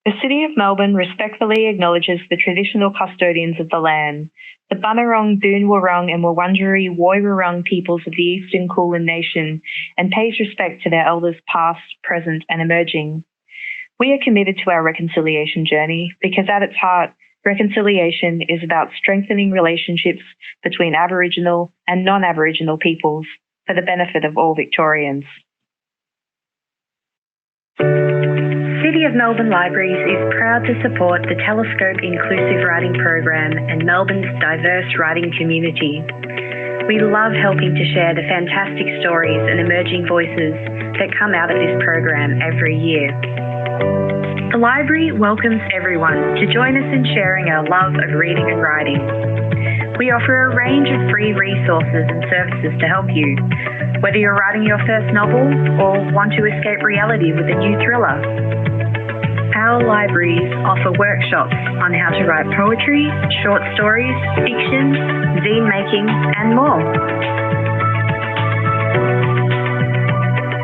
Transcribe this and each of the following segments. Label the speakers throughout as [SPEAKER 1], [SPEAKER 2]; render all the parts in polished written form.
[SPEAKER 1] The City of Melbourne respectfully acknowledges the traditional custodians of the land, the Bunurong, Boonwurrung and Wurundjeri Woiwurrung peoples of the Eastern Kulin Nation, and pays respect to their elders past, present and emerging. We are committed to our reconciliation journey because at its heart, reconciliation is about strengthening relationships between Aboriginal and non-Aboriginal peoples for the benefit of all Victorians. City of Melbourne Libraries is proud to support the Telescope Inclusive Writing Program and Melbourne's diverse writing community. We love helping to share the fantastic stories and emerging voices that come out of this program every year. The library welcomes everyone to join us in sharing our love of reading and writing. We offer a range of free resources and services to help you, whether you're writing your first novel or want to escape reality with a new thriller. Our libraries offer workshops on how to write poetry, short stories, fiction, zine making, and more.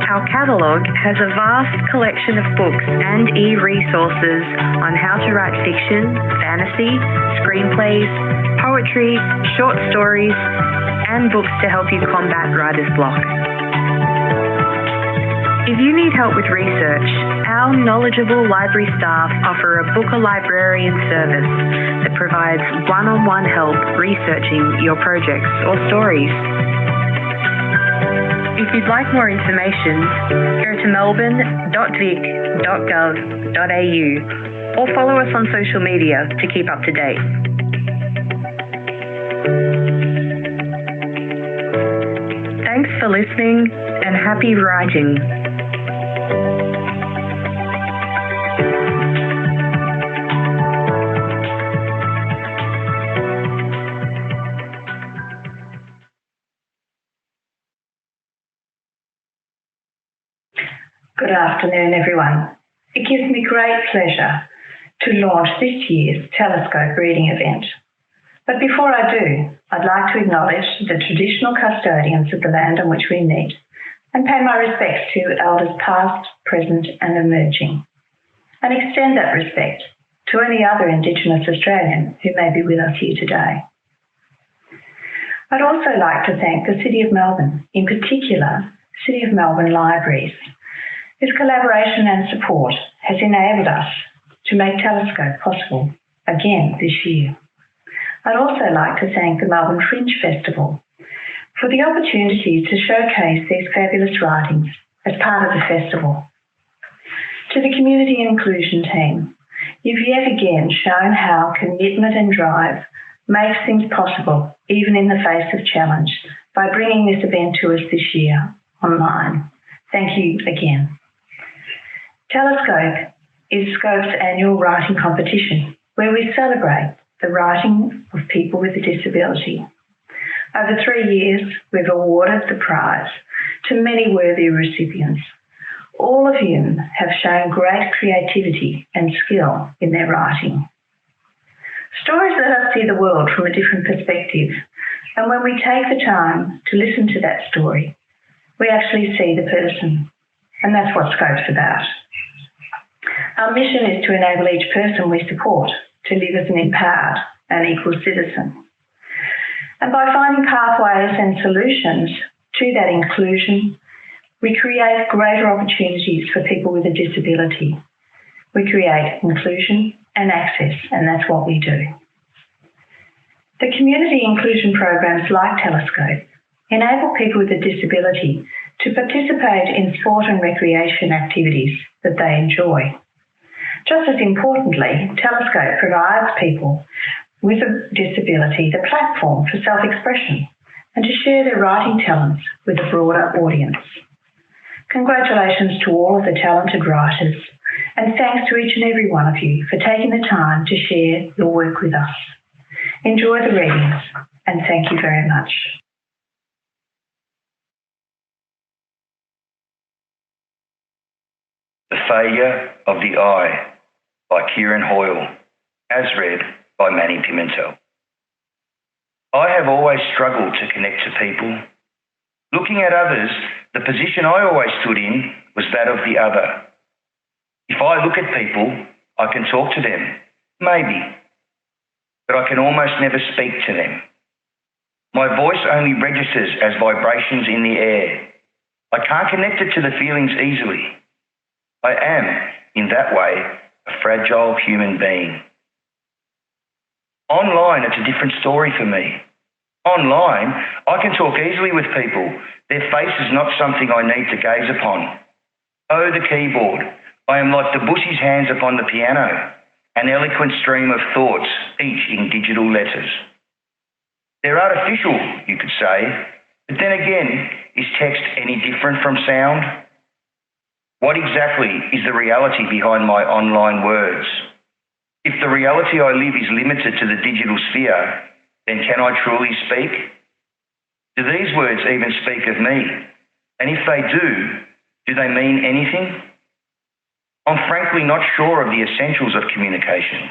[SPEAKER 1] Our catalogue has a vast collection of books and e-resources on how to write fiction, fantasy, screenplays, poetry, short stories, and books to help you combat writer's block. If you need help with research, our knowledgeable library staff offer a book a librarian service that provides one-on-one help researching your projects or stories. If you'd like more information, go to melbourne.vic.gov.au or follow us on social media to keep up to date. Thanks for listening and happy writing.
[SPEAKER 2] Good afternoon, everyone. It gives me great pleasure to launch this year's Telescope reading event. But before I do, I'd like to acknowledge the traditional custodians of the land on which we meet and pay my respects to elders past, present and emerging, and extend that respect to any other Indigenous Australian who may be with us here today. I'd also like to thank the City of Melbourne, in particular, City of Melbourne Libraries, whose collaboration and support has enabled us to make Telescope possible again this year. I'd also like to thank the Melbourne Fringe Festival for the opportunity to showcase these fabulous writings as part of the festival. To the Community Inclusion team, you've yet again shown how commitment and drive makes things possible, even in the face of challenge, by bringing this event to us this year online. Thank you again. Telescope is Scope's annual writing competition, where we celebrate the writing of people with a disability. Over 3 years, we've awarded the prize to many worthy recipients, all of whom have shown great creativity and skill in their writing. Stories let us see the world from a different perspective, and when we take the time to listen to that story, we actually see the person, and that's what Scope's about. Our mission is to enable each person we support to live as an empowered and equal citizen. And by finding pathways and solutions to that inclusion, we create greater opportunities for people with a disability. We create inclusion and access, and that's what we do. The community inclusion programs like Telescope enable people with a disability to participate in sport and recreation activities that they enjoy. Just as importantly, Telescope provides people with a disability the platform for self-expression and to share their writing talents with a broader audience. Congratulations to all of the talented writers, and thanks to each and every one of you for taking the time to share your work with us. Enjoy the readings, and thank you very much.
[SPEAKER 3] The Failure of the Eye by Kieran Hoyle, as read by Manny Pimentel. I have always struggled to connect to people. Looking at others, the position I always stood in was that of the other. If I look at people, I can talk to them, maybe, but I can almost never speak to them. My voice only registers as vibrations in the air. I can't connect it to the feelings easily. I am, in that way, a fragile human being. Online, it's a different story for me. Online, I can talk easily with people. Their face is not something I need to gaze upon. Oh, the keyboard. I am like Debussy's hands upon the piano, an eloquent stream of thoughts, each in digital letters. They're artificial, you could say, but then again, is text any different from sound? What exactly is the reality behind my online words? If the reality I live is limited to the digital sphere, then can I truly speak? Do these words even speak of me? And if they do they mean anything? I'm frankly not sure of the essentials of communication.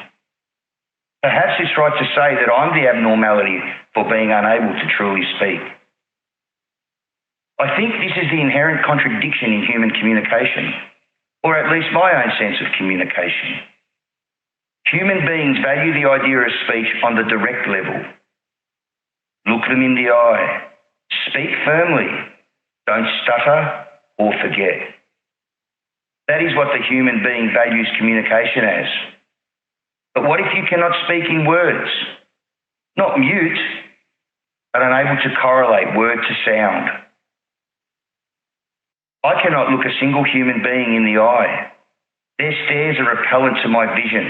[SPEAKER 3] Perhaps it's right to say that I'm the abnormality for being unable to truly speak. I think this is the inherent contradiction in human communication, or at least my own sense of communication. Human beings value the idea of speech on the direct level. Look them in the eye. Speak firmly. Don't stutter or forget. That is what the human being values communication as. But what if you cannot speak in words? Not mute, but unable to correlate word to sound. I cannot look a single human being in the eye. Their stares are repellent to my vision,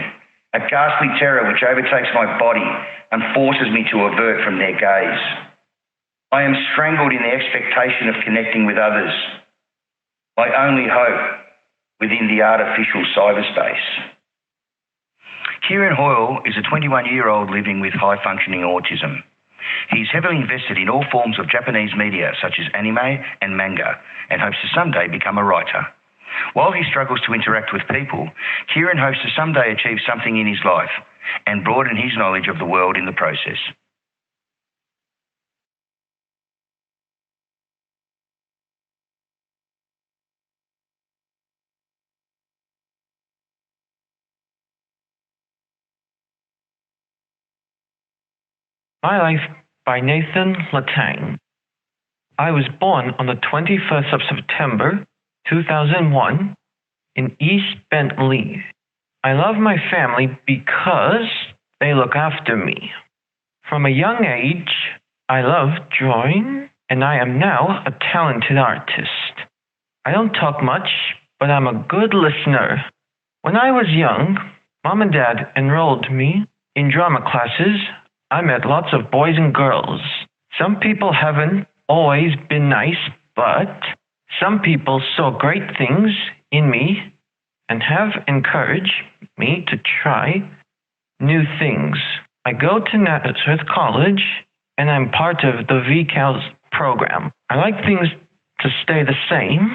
[SPEAKER 3] a ghastly terror which overtakes my body and forces me to avert from their gaze. I am strangled in the expectation of connecting with others. My only hope within the artificial cyberspace. Kieran Hoyle is a 21-year-old living with high-functioning autism. He's heavily invested in all forms of Japanese media, such as anime and manga, and hopes to someday become a writer. While he struggles to interact with people, Kieran hopes to someday achieve something in his life and broaden his knowledge of the world in the process.
[SPEAKER 4] My Life by Nathan Latang. I was born on the 21st of September, 2001, in East Bentley. I love my family because they look after me. From a young age, I loved drawing, and I am now a talented artist. I don't talk much, but I'm a good listener. When I was young, Mom and Dad enrolled me in drama classes. I met lots of boys and girls. Some people haven't always been nice, but some people saw great things in me and have encouraged me to try new things. I go to Nazareth College and I'm part of the VCALS program. I like things to stay the same.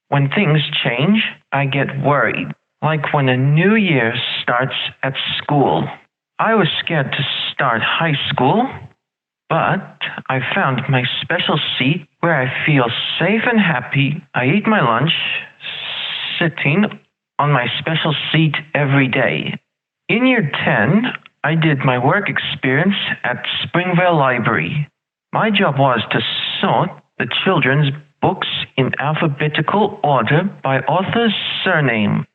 [SPEAKER 4] When things change, I get worried, like when a new year starts at school. I was scared to start high school, but I found my special seat where I feel safe and happy. I eat my lunch sitting on my special seat every day. In year 10, I did my work experience at Springvale Library. My job was to sort the children's books in alphabetical order by author's surname.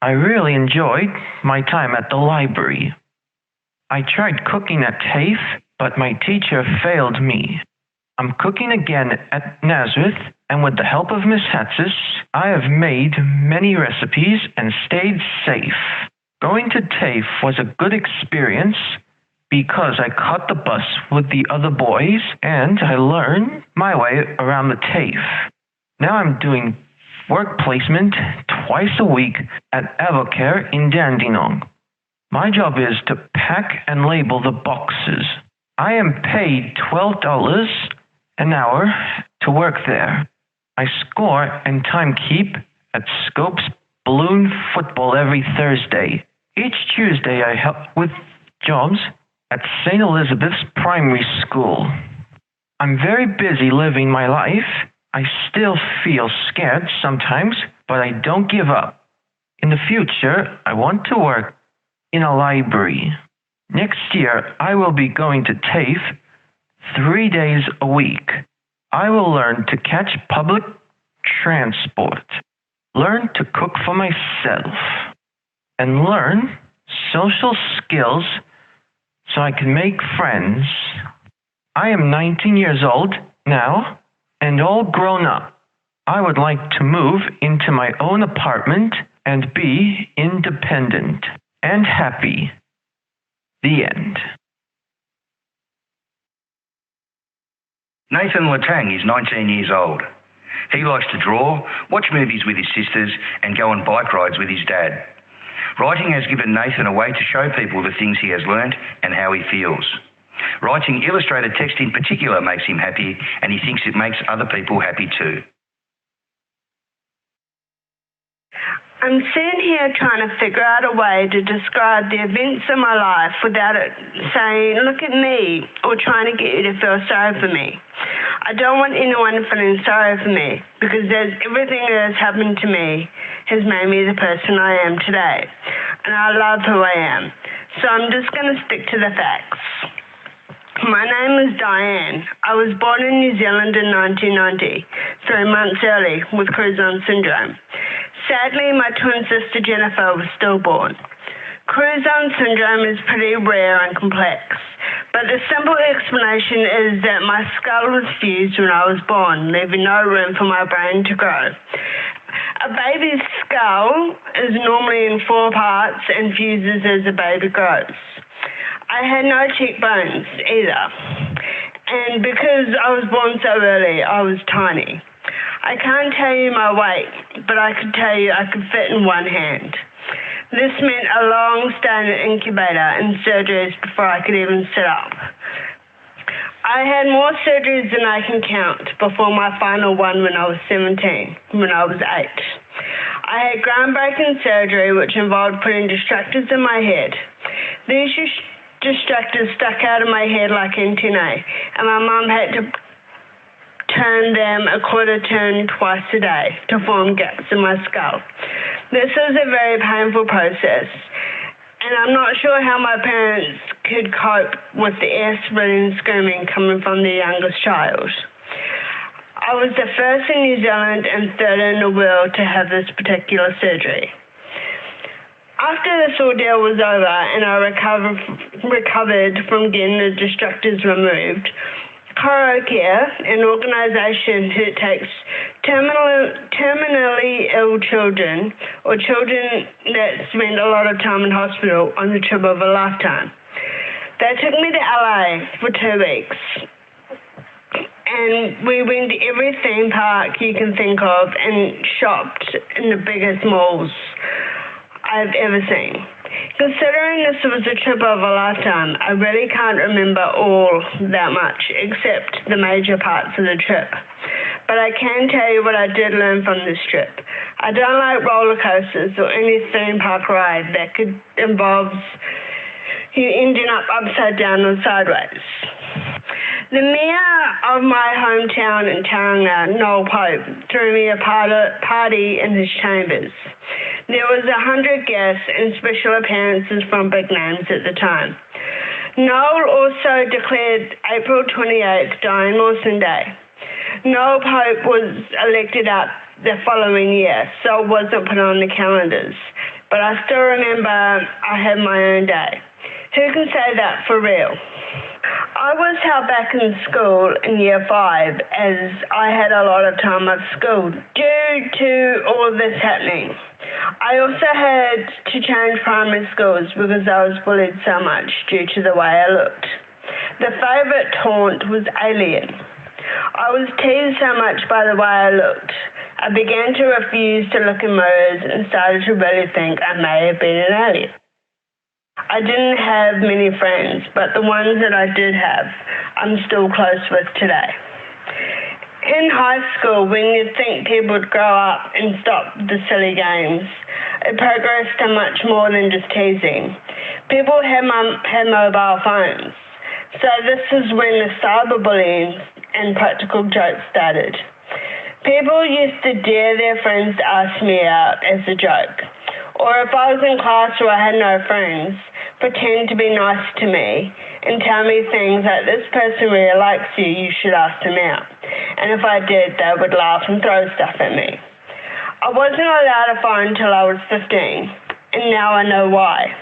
[SPEAKER 4] I really enjoyed my time at the library. I tried cooking at TAFE, but my teacher failed me. I'm cooking again at Nazareth, and with the help of Miss Hatsis, I have made many recipes and stayed safe. Going to TAFE was a good experience because I caught the bus with the other boys, and I learned my way around the TAFE. Now I'm doing work placement twice a week at Avocare in Dandenong. My job is to pack and label the boxes. I am paid $12 an hour to work there. I score and timekeep at Scope's balloon football every Thursday. Each Tuesday I help with jobs at St. Elizabeth's Primary School. I'm very busy living my life. I still feel scared sometimes, but I don't give up. In the future, I want to work in a library. Next year, I will be going to TAFE 3 days a week. I will learn to catch public transport, learn to cook for myself, and learn social skills so I can make friends. I am 19 years old now and all grown up. I would like to move into my own apartment and be independent and happy. The end.
[SPEAKER 3] Nathan Latang is 19 years old. He likes to draw, watch movies with his sisters, and go on bike rides with his dad. Writing has given Nathan a way to show people the things he has learned and how he feels. Writing illustrated text in particular makes him happy, and he thinks it makes other people happy too.
[SPEAKER 5] I'm sitting here trying to figure out a way to describe the events of my life without it saying, look at me, or trying to get you to feel sorry for me. I don't want anyone feeling sorry for me because everything that has happened to me has made me the person I am today. And I love who I am. So I'm just going to stick to the facts. My name is Diane. I was born in New Zealand in 1990, 3 months early with Krauss syndrome. Sadly, my twin sister Jennifer was stillborn. Krauss syndrome is pretty rare and complex, but the simple explanation is that my skull was fused when I was born, leaving no room for my brain to grow. A baby's skull is normally in 4 parts and fuses as the baby grows. I had no cheekbones either, and because I was born so early, I was tiny. I can't tell you my weight, but I could tell you I could fit in one hand. This meant a long stay in an incubator and surgeries before I could even sit up. I had more surgeries than I can count before my final one when I was 17, when I was 8. I had groundbreaking surgery which involved putting distractors in my head. These distractors stuck out of my head like antennae, and my mum had to turn them a quarter turn twice a day to form gaps in my skull. This was a very painful process, and I'm not sure how my parents could cope with the air-splitting screaming coming from their youngest child. I was the first in New Zealand and third in the world to have this particular surgery. After this ordeal was over and I recovered from getting the distractors removed, Care, an organisation who takes terminally ill children or children that spend a lot of time in hospital on the trip of a lifetime. They took me to LA for 2 weeks, and we went to every theme park you can think of and shopped in the biggest malls I've ever seen. Considering this was a trip of a lifetime, I really can't remember all that much except the major parts of the trip. But I can tell you what I did learn from this trip. I don't like roller coasters or any theme park ride that could involve you ending up upside down or sideways. The mayor of my hometown in Tauranga, Noel Pope, threw me a party in his chambers. There was 100 guests and special appearances from big names at the time. Noel also declared April 28th Diane Lawson Day. Noel Pope was elected out the following year, so it wasn't put on the calendars. But I still remember I had my own day. Who can say that for real? I was held back in school in year 5 as I had a lot of time off school due to all of this happening. I also had to change primary schools because I was bullied so much due to the way I looked. The favourite taunt was alien. I was teased so much by the way I looked. I began to refuse to look in mirrors and started to really think I may have been an alien. I didn't have many friends, but the ones that I did have, I'm still close with today. In high school, when you'd think people would grow up and stop the silly games, it progressed to much more than just teasing. People had mobile phones, so this is when the cyberbullying and practical jokes started. People used to dare their friends to ask me out as a joke, Or if I was in class where I had no friends, pretend to be nice to me and tell me things like, this person really likes you, you should ask them out. And if I did, they would laugh and throw stuff at me. I wasn't allowed a phone until I was 15, and now I know why.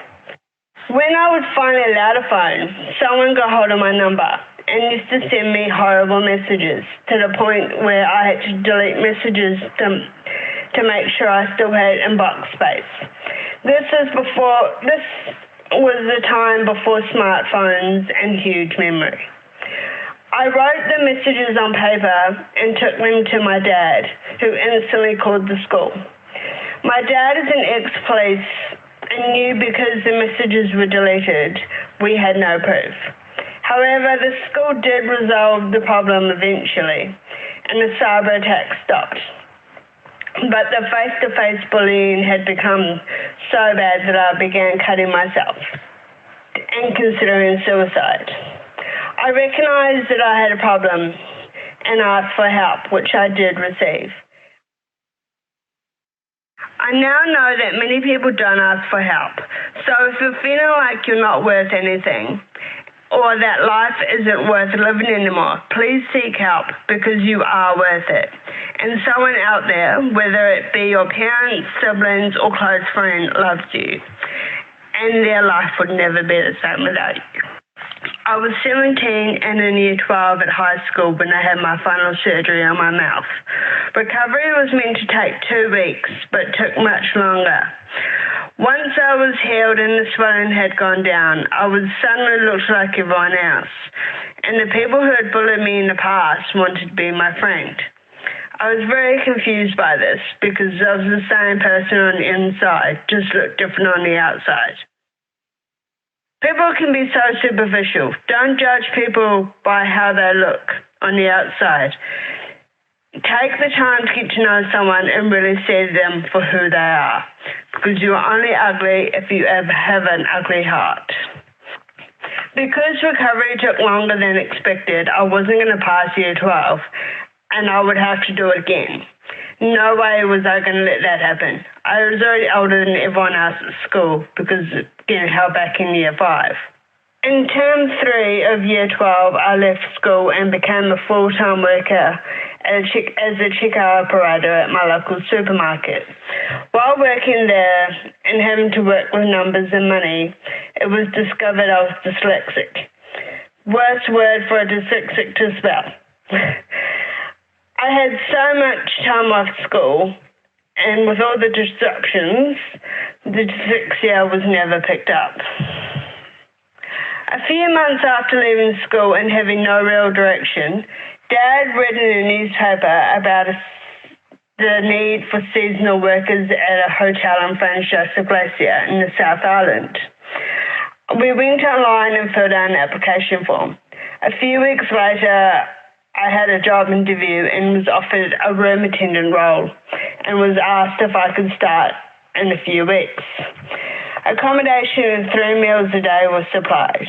[SPEAKER 5] When I was finally allowed a phone, someone got hold of my number and used to send me horrible messages to the point where I had to delete messages to make sure I still had inbox space. This was the time before smartphones and huge memory. I wrote the messages on paper and took them to my dad, who instantly called the school. My dad is an ex-police and knew because the messages were deleted, we had no proof. However, the school did resolve the problem eventually, and the cyber attack stopped. But the face-to-face bullying had become so bad that I began cutting myself and considering suicide. I recognized that I had a problem and asked for help, which I did receive. I now know that many people don't ask for help. So if you're feeling like you're not worth anything, or that life isn't worth living anymore, please seek help because you are worth it. And someone out there, whether it be your parents, siblings, or close friend, loves you. And their life would never be the same without you. I was 17 and in year 12 at high school when I had my final surgery on my mouth. Recovery was meant to take 2 weeks, but took much longer. Once I was healed and the swelling had gone down, I would suddenly look like everyone else. And the people who had bullied me in the past wanted to be my friend. I was very confused by this because I was the same person on the inside, just looked different on the outside. People can be so superficial. Don't judge people by how they look on the outside. Take the time to get to know someone and really see them for who they are, because you are only ugly if you ever have an ugly heart. Because recovery took longer than expected, I wasn't going to pass year 12, and I would have to do it again. No way was I going to let that happen. I was already older than everyone else at school because getting held back in year 5. In term 3 of year 12, I left school and became a full-time worker as a checkout operator at my local supermarket. While working there and having to work with numbers and money, it was discovered I was dyslexic. Worst word for a dyslexic to spell. I had so much time off school, and with all the disruptions, the dyslexia was never picked up. A few months after leaving school and having no real direction, Dad read in a newspaper about the need for seasonal workers at a hotel in Fringe, Galea in the South Island. We went online and filled out an application form. A few weeks later, I had a job interview and was offered a room attendant role and was asked if I could start in a few weeks. Accommodation and 3 meals a day was supplied.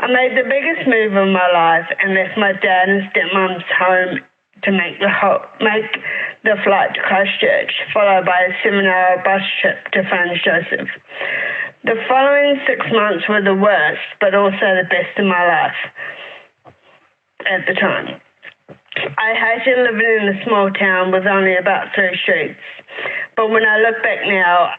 [SPEAKER 5] I made the biggest move of my life and left my dad and stepmom's home to make the flight to Christchurch, followed by a 7-hour bus trip to Fringe Joseph. The following 6 months were the worst, but also the best of my life at the time. I hated living in a small town with only about 3 streets, but when I look back now,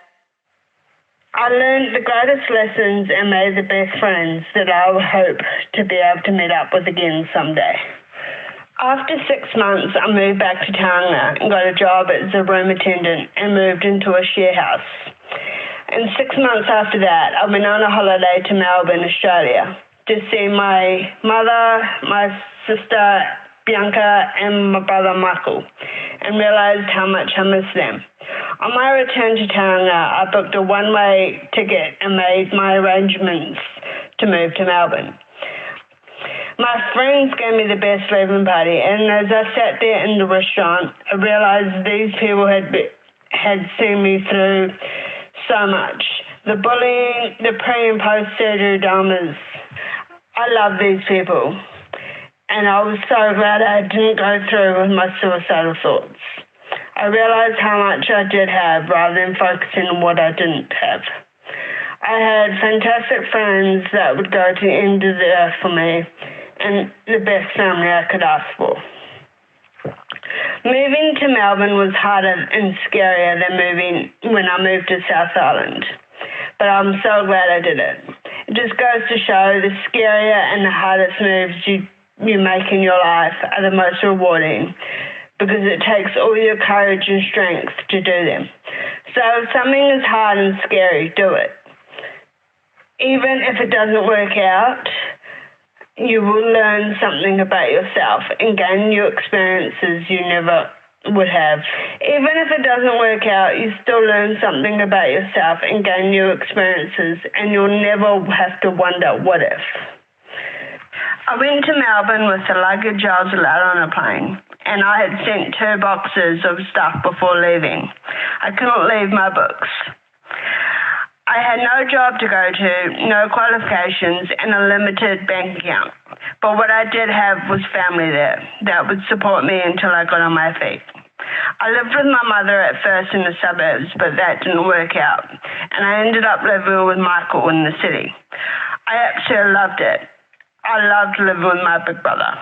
[SPEAKER 5] I learned the greatest lessons and made the best friends that I would hope to be able to meet up with again someday. After 6 months, I moved back to Taonga and got a job as a room attendant and moved into a share house. And 6 months after that, I went on a holiday to Melbourne, Australia, to see my mother, my sister, Bianca, and my brother, Michael, and realised how much I missed them. On my return to Taonga, I booked a one-way ticket and made my arrangements to move to Melbourne. My friends gave me the best leaving party, and as I sat there in the restaurant, I realised these people had seen me through so much. The bullying, the pre- and post-surgery dramas. I love these people, and I was so glad I didn't go through with my suicidal thoughts. I I realized how much I did have rather than focusing on what I didn't have. I had fantastic friends that would go to the end of the earth for me and the best family I could ask for. Moving to Melbourne was harder and scarier than moving when I moved to South Island, but I'm so glad I did it. It just goes to show the scarier and the hardest moves you make in your life are the most rewarding because it takes all your courage and strength to do them. So if something is hard and scary, do it. Even if it doesn't work out, you will learn something about yourself and gain new experiences you never would have. Even if it doesn't work out, you still learn something about yourself and gain new experiences, and you'll never have to wonder, what if? I went to Melbourne with the luggage I was allowed on a plane, and I had sent 2 boxes of stuff before leaving. I couldn't leave my books. I had no job to go to, no qualifications, and a limited bank account. But what I did have was family there that would support me until I got on my feet. I lived with my mother at first in the suburbs, but that didn't work out, and I ended up living with Michael in the city. I absolutely loved it. I loved living with my big brother.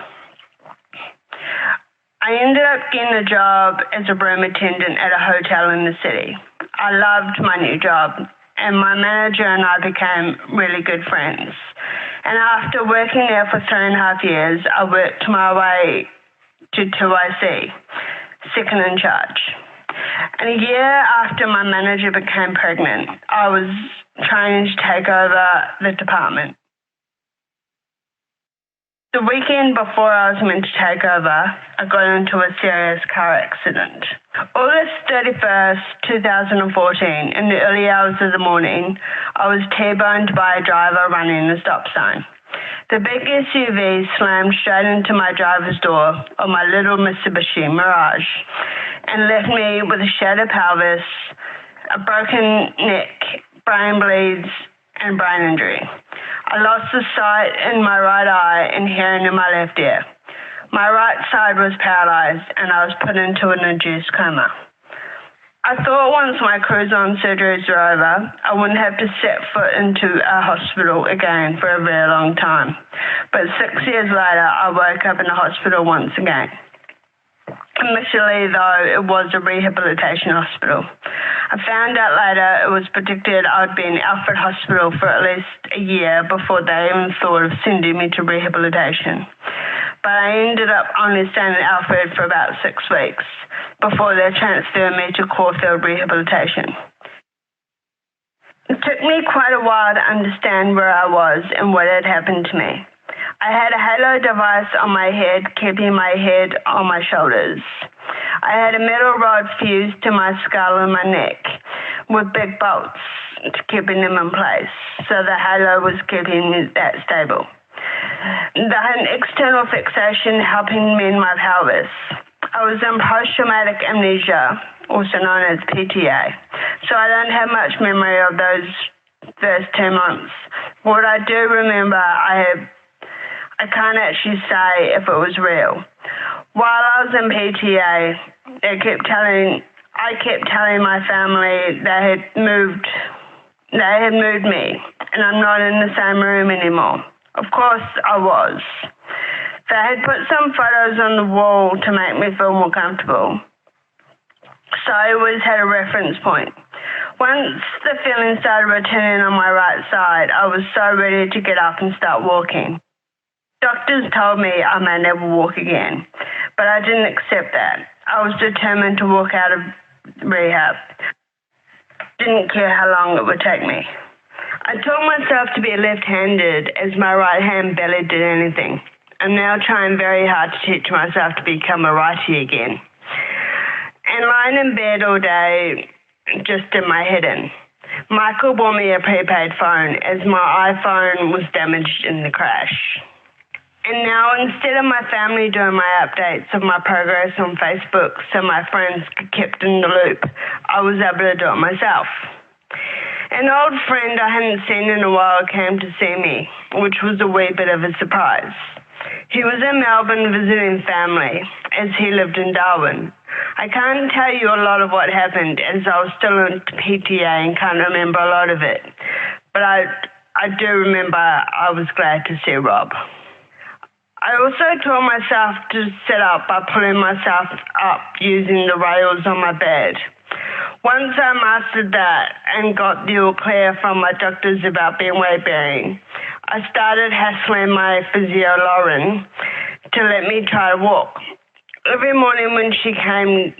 [SPEAKER 5] I ended up getting a job as a room attendant at a hotel in the city. I loved my new job, and my manager and I became really good friends. And after working there for 3.5 years, I worked my way to 2IC, second in charge. And a year after my manager became pregnant, I was trying to take over the department. The weekend before I was meant to take over, I got into a serious car accident. August 31st, 2014, in the early hours of the morning, I was T-boned by a driver running the stop sign. The big SUV slammed straight into my driver's door of my little Mitsubishi Mirage and left me with a shattered pelvis, a broken neck, brain bleeds, and brain injury. I lost the sight in my right eye and hearing in my left ear. My right side was paralyzed and I was put into an induced coma. I thought once my cruise-on surgeries were over, I wouldn't have to set foot into a hospital again for a very long time. But 6 years later, I woke up in a hospital once again. Initially, though, it was a rehabilitation hospital. I found out later it was predicted I'd be in Alfred Hospital for at least a year before they even thought of sending me to rehabilitation. But I ended up only staying in Alfred for about 6 weeks before they transferred me to Caulfield Rehabilitation. It took me quite a while to understand where I was and what had happened to me. I had a halo device on my head, keeping my head on my shoulders. I had a metal rod fused to my skull and my neck with big bolts keeping them in place, so the halo was keeping that stable. I had an external fixation helping me in my pelvis. I was in post-traumatic amnesia, also known as PTA, so I don't have much memory of those first 2 months. What I do remember, I can't actually say if it was real. While I was in PTA, I kept telling my family they had moved me, and I'm not in the same room anymore. Of course, I was. They had put some photos on the wall to make me feel more comfortable. So I always had a reference point. Once the feeling started returning on my right side, I was so ready to get up and start walking. Doctors told me I may never walk again, but I didn't accept that. I was determined to walk out of rehab. Didn't care how long it would take me. I taught myself to be left-handed as my right hand barely did anything. I'm now trying very hard to teach myself to become a righty again. And lying in bed all day just did my head in. Michael bought me a prepaid phone as my iPhone was damaged in the crash. And now, instead of my family doing my updates of my progress on Facebook so my friends kept in the loop, I was able to do it myself. An old friend I hadn't seen in a while came to see me, which was a wee bit of a surprise. He was in Melbourne visiting family, as he lived in Darwin. I I can't tell you a lot of what happened as I was still in PTA and can't remember a lot of it. But I do remember I was glad to see Rob. I also taught myself to sit up by pulling myself up using the rails on my bed. Once I mastered that and got the all clear from my doctors about being weight bearing, I started hassling my physio Lauren to let me try to walk. Every morning when she came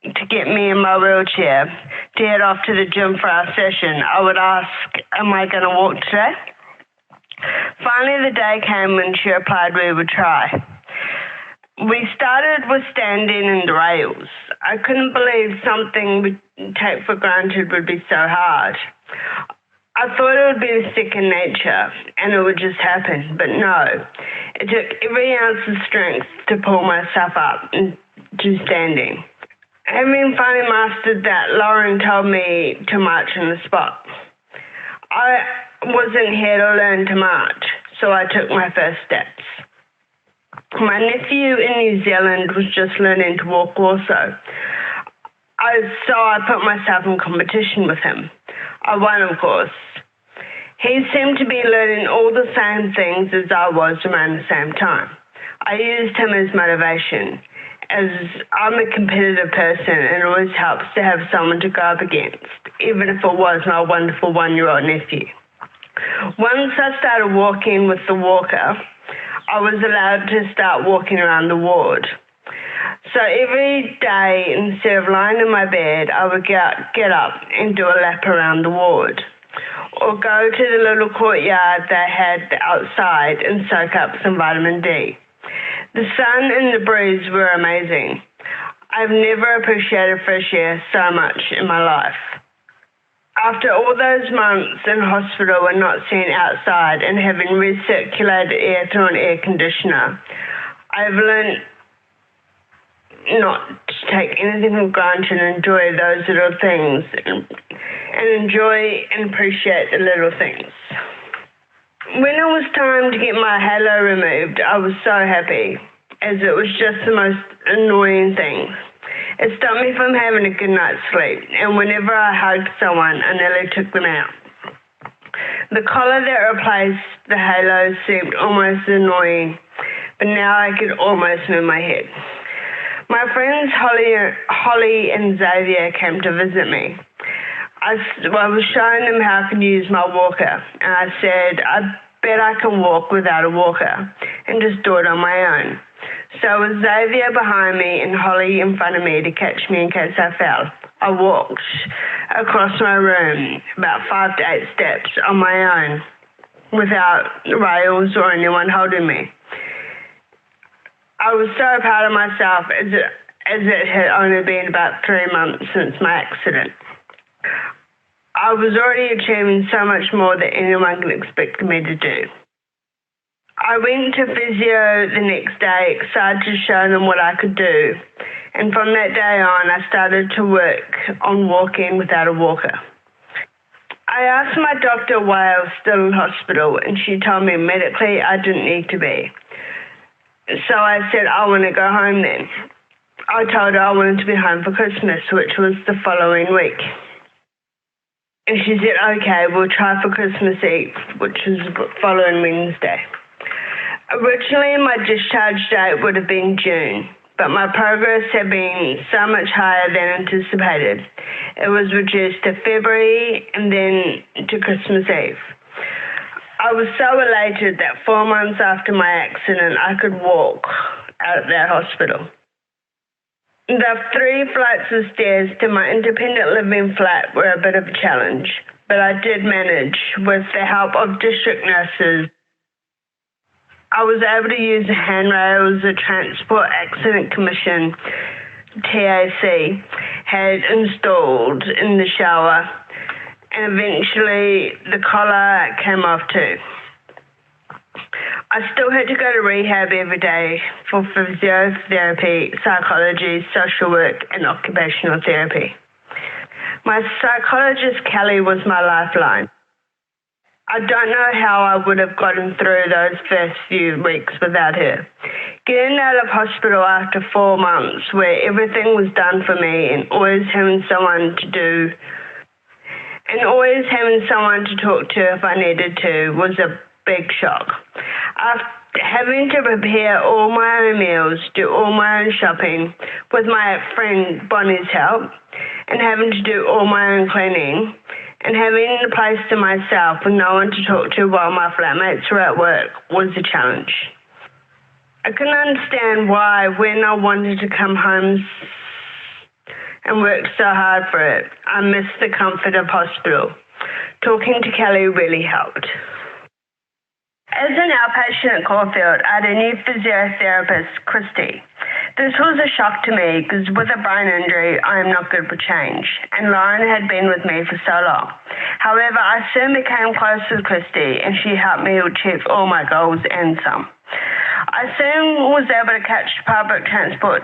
[SPEAKER 5] to get me in my wheelchair to head off to the gym for our session, I would ask, am I going to walk today? Finally, the day came when she replied we would try. We started with standing in the rails. I couldn't believe something we take for granted would be so hard. I thought it would be second nature and it would just happen, but no. It took every ounce of strength to pull myself up to standing. Having finally mastered that, Lauren told me to march on the spot. I wasn't here to learn to march, so I took my first steps. My nephew in New Zealand was just learning to walk also. So I put myself in competition with him. I won, of course. He seemed to be learning all the same things as I was around the same time. I used him as motivation, as I'm a competitive person and it always helps to have someone to go up against, even if it was my wonderful 1-year-old nephew. Once I started walking with the walker, I was allowed to start walking around the ward. So every day, instead of lying in my bed, I would get up and do a lap around the ward, or go to the little courtyard they had outside and soak up some vitamin D. The sun and the breeze were amazing. I've never appreciated fresh air so much in my life. After all those months in hospital and not seeing outside and having recirculated air through an air conditioner, I've learned not to take anything for granted and enjoy those little things and enjoy and appreciate the little things. When it was time to get my halo removed, I was so happy, as it was just the most annoying thing. It stopped me from having a good night's sleep, and whenever I hugged someone, I nearly took them out. The collar that replaced the halo seemed almost annoying, but now I could almost move my head. My friends Holly and Xavier came to visit me. I was showing them how I could use my walker, and I said, I bet I can walk without a walker, and just do it on my own. So with Xavier behind me and Holly in front of me to catch me in case I fell, I walked across my room about 5 to 8 steps on my own without rails or anyone holding me. I was so proud of myself as it had only been about 3 months since my accident. I was already achieving so much more than anyone could expect me to do. I went to physio the next day, excited to show them what I could do. And from that day on, I started to work on walking without a walker. I asked my doctor why I was still in hospital, and she told me medically I didn't need to be. So I said, I want to go home then. I told her I wanted to be home for Christmas, which was the following week. And she said, okay, we'll try for Christmas Eve, which was the following Wednesday. Originally, my discharge date would have been June, but my progress had been so much higher than anticipated. It was reduced to February and then to Christmas Eve. I was so elated that 4 months after my accident, I could walk out of that hospital. The 3 flights of stairs to my independent living flat were a bit of a challenge, but I did manage with the help of district nurses. I was able to use the handrails the Transport Accident Commission, TAC, had installed in the shower, and eventually the collar came off too. I still had to go to rehab every day for physiotherapy, psychology, social work, and occupational therapy. My psychologist, Kelly, was my lifeline. I don't know how I would have gotten through those first few weeks without her. Getting out of hospital after 4 months where everything was done for me and always having someone to talk to if I needed to was a big shock. After having to prepare all my own meals, do all my own shopping with my friend Bonnie's help, and having to do all my own cleaning, and having the place to myself with no one to talk to while my flatmates were at work was a challenge. I couldn't understand why, when I wanted to come home and work so hard for it, I missed the comfort of hospital. Talking to Kelly really helped. As an outpatient at Caulfield, I had a new physiotherapist, Christy. This was a shock to me because with a brain injury, I am not good for change, and Lauren had been with me for so long. However, I soon became close with Christy, and she helped me achieve all my goals and some. I soon was able to catch public transport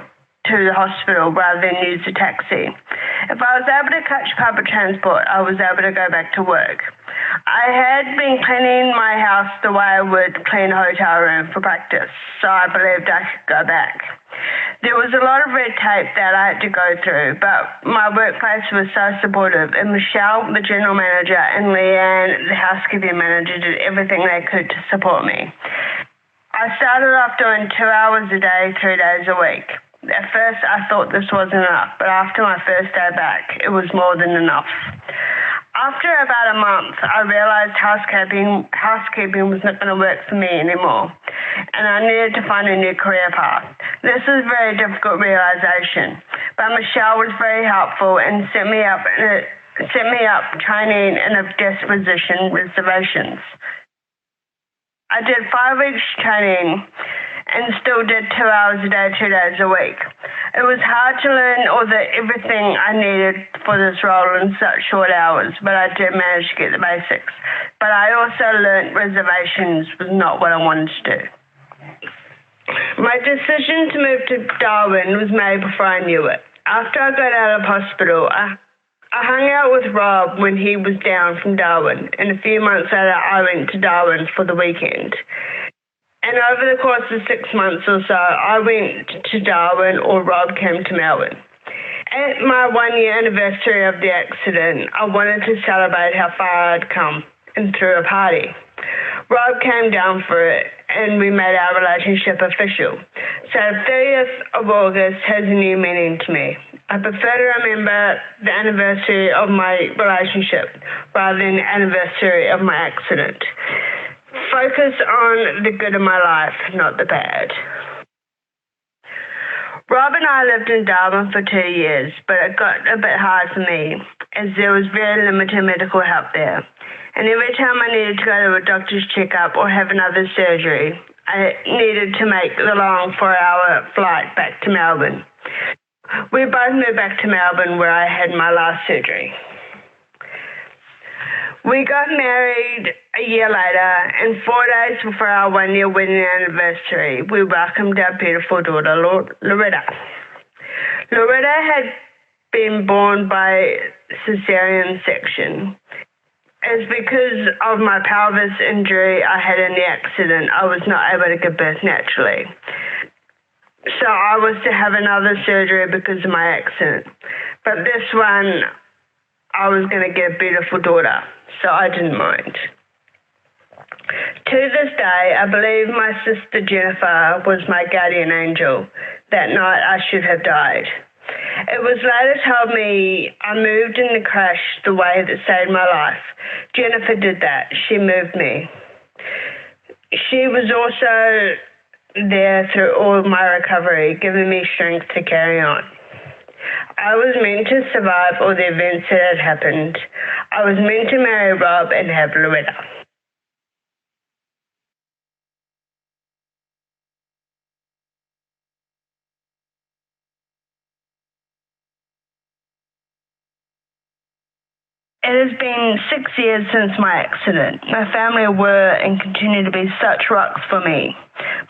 [SPEAKER 5] to the hospital rather than use a taxi. If I was able to catch public transport, I was able to go back to work. I had been cleaning my house the way I would clean a hotel room for practice, so I believed I could go back. There was a lot of red tape that I had to go through, but my workplace was so supportive, and Michelle, the general manager, and Leanne, the housekeeping manager, did everything they could to support me. I started off doing 2 hours a day, 3 days a week. At first, I thought this wasn't enough, but after my first day back, it was more than enough. After about a month, I realized housekeeping was not going to work for me anymore, and I needed to find a new career path. This was a very difficult realization, but Michelle was very helpful and set me up training in a guest position reservations. I did 5 weeks training and still did 2 hours a day, 2 days a week. It was hard to learn everything I needed for this role in such short hours, but I did manage to get the basics. But I also learned reservations was not what I wanted to do. My decision to move to Darwin was made before I knew it. After I got out of hospital, I hung out with Rob when he was down from Darwin, and a few months later I went to Darwin for the weekend. And over the course of 6 months or so, I went to Darwin or Rob came to Melbourne. At my 1-year anniversary of the accident, I wanted to celebrate how far I'd come and threw a party. Rob came down for it and we made our relationship official. So the 30th of August has a new meaning to me. I prefer to remember the anniversary of my relationship rather than the anniversary of my accident. Focus on the good of my life, not the bad. Rob and I lived in Darwin for 2 years, but it got a bit hard for me as there was very limited medical help there. And every time I needed to go to a doctor's checkup or have another surgery, I needed to make the long 4-hour flight back to Melbourne. We both moved back to Melbourne where I had my last surgery. We got married a year later, and 4 days before our 1-year wedding anniversary, we welcomed our beautiful daughter, Loretta. Loretta had been born by cesarean section. It's because of my pelvis injury I had in the accident, I was not able to give birth naturally. So I was to have another surgery because of my accident. But this one, I was going to get a beautiful daughter, so I didn't mind. To this day, I believe my sister Jennifer was my guardian angel. That night I should have died. It was later told me I moved in the crash the way that saved my life. Jennifer did that. She moved me. She was also there through all of my recovery, giving me strength to carry on. I was meant to survive all the events that had happened. I was meant to marry Rob and have Loretta. It has been 6 years since my accident. My family were and continue to be such rocks for me.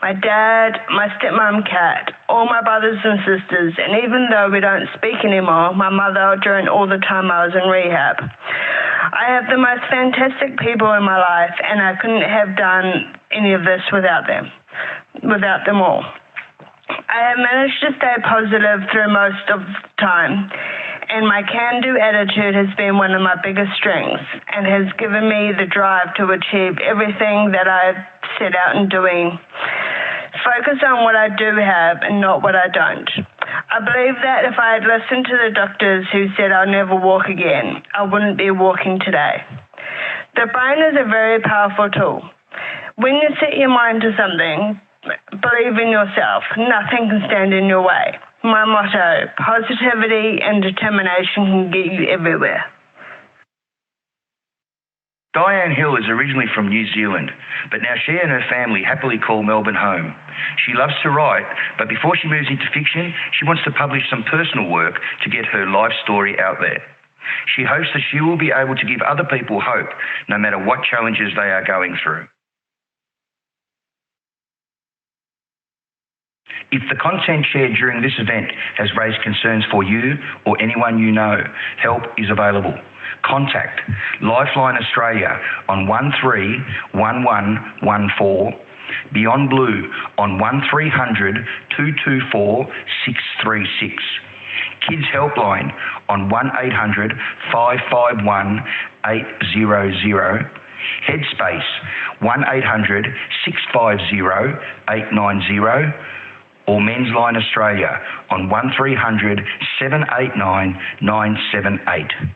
[SPEAKER 5] My dad, my stepmom Kat, all my brothers and sisters, and even though we don't speak anymore, my mother during all the time I was in rehab. I have the most fantastic people in my life, and I couldn't have done any of this without them all. I have managed to stay positive through most of the time, and my can-do attitude has been one of my biggest strengths and has given me the drive to achieve everything that I've set out in doing. Focus on what I do have and not what I don't. I believe that if I had listened to the doctors who said I'll never walk again, I wouldn't be walking today. The brain is a very powerful tool. When you set your mind to something, believe in yourself. Nothing can stand in your way. My motto, positivity and determination can get you everywhere.
[SPEAKER 3] Diane Hill is originally from New Zealand, but now she and her family happily call Melbourne home. She loves to write, but before she moves into fiction, she wants to publish some personal work to get her life story out there. She hopes that she will be able to give other people hope, no matter what challenges they are going through. If the content shared during this event has raised concerns for you or anyone you know, help is available. Contact Lifeline Australia on 131114, Beyond Blue on 1300 224 636, Kids Helpline on 1800 551 800, Headspace 1800 650 890, or Men's Line Australia on 1300 789 978.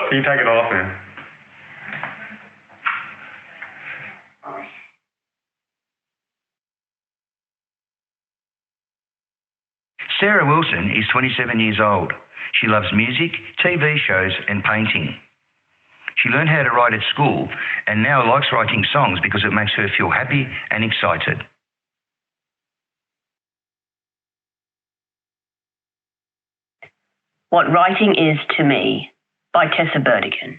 [SPEAKER 6] Can you take it off then?
[SPEAKER 3] Sarah Wilson is 27 years old. She loves music, TV shows and painting. She learned how to write at school and now likes writing songs because it makes her feel happy and excited.
[SPEAKER 7] What Writing Is to Me by Tessa Verdican.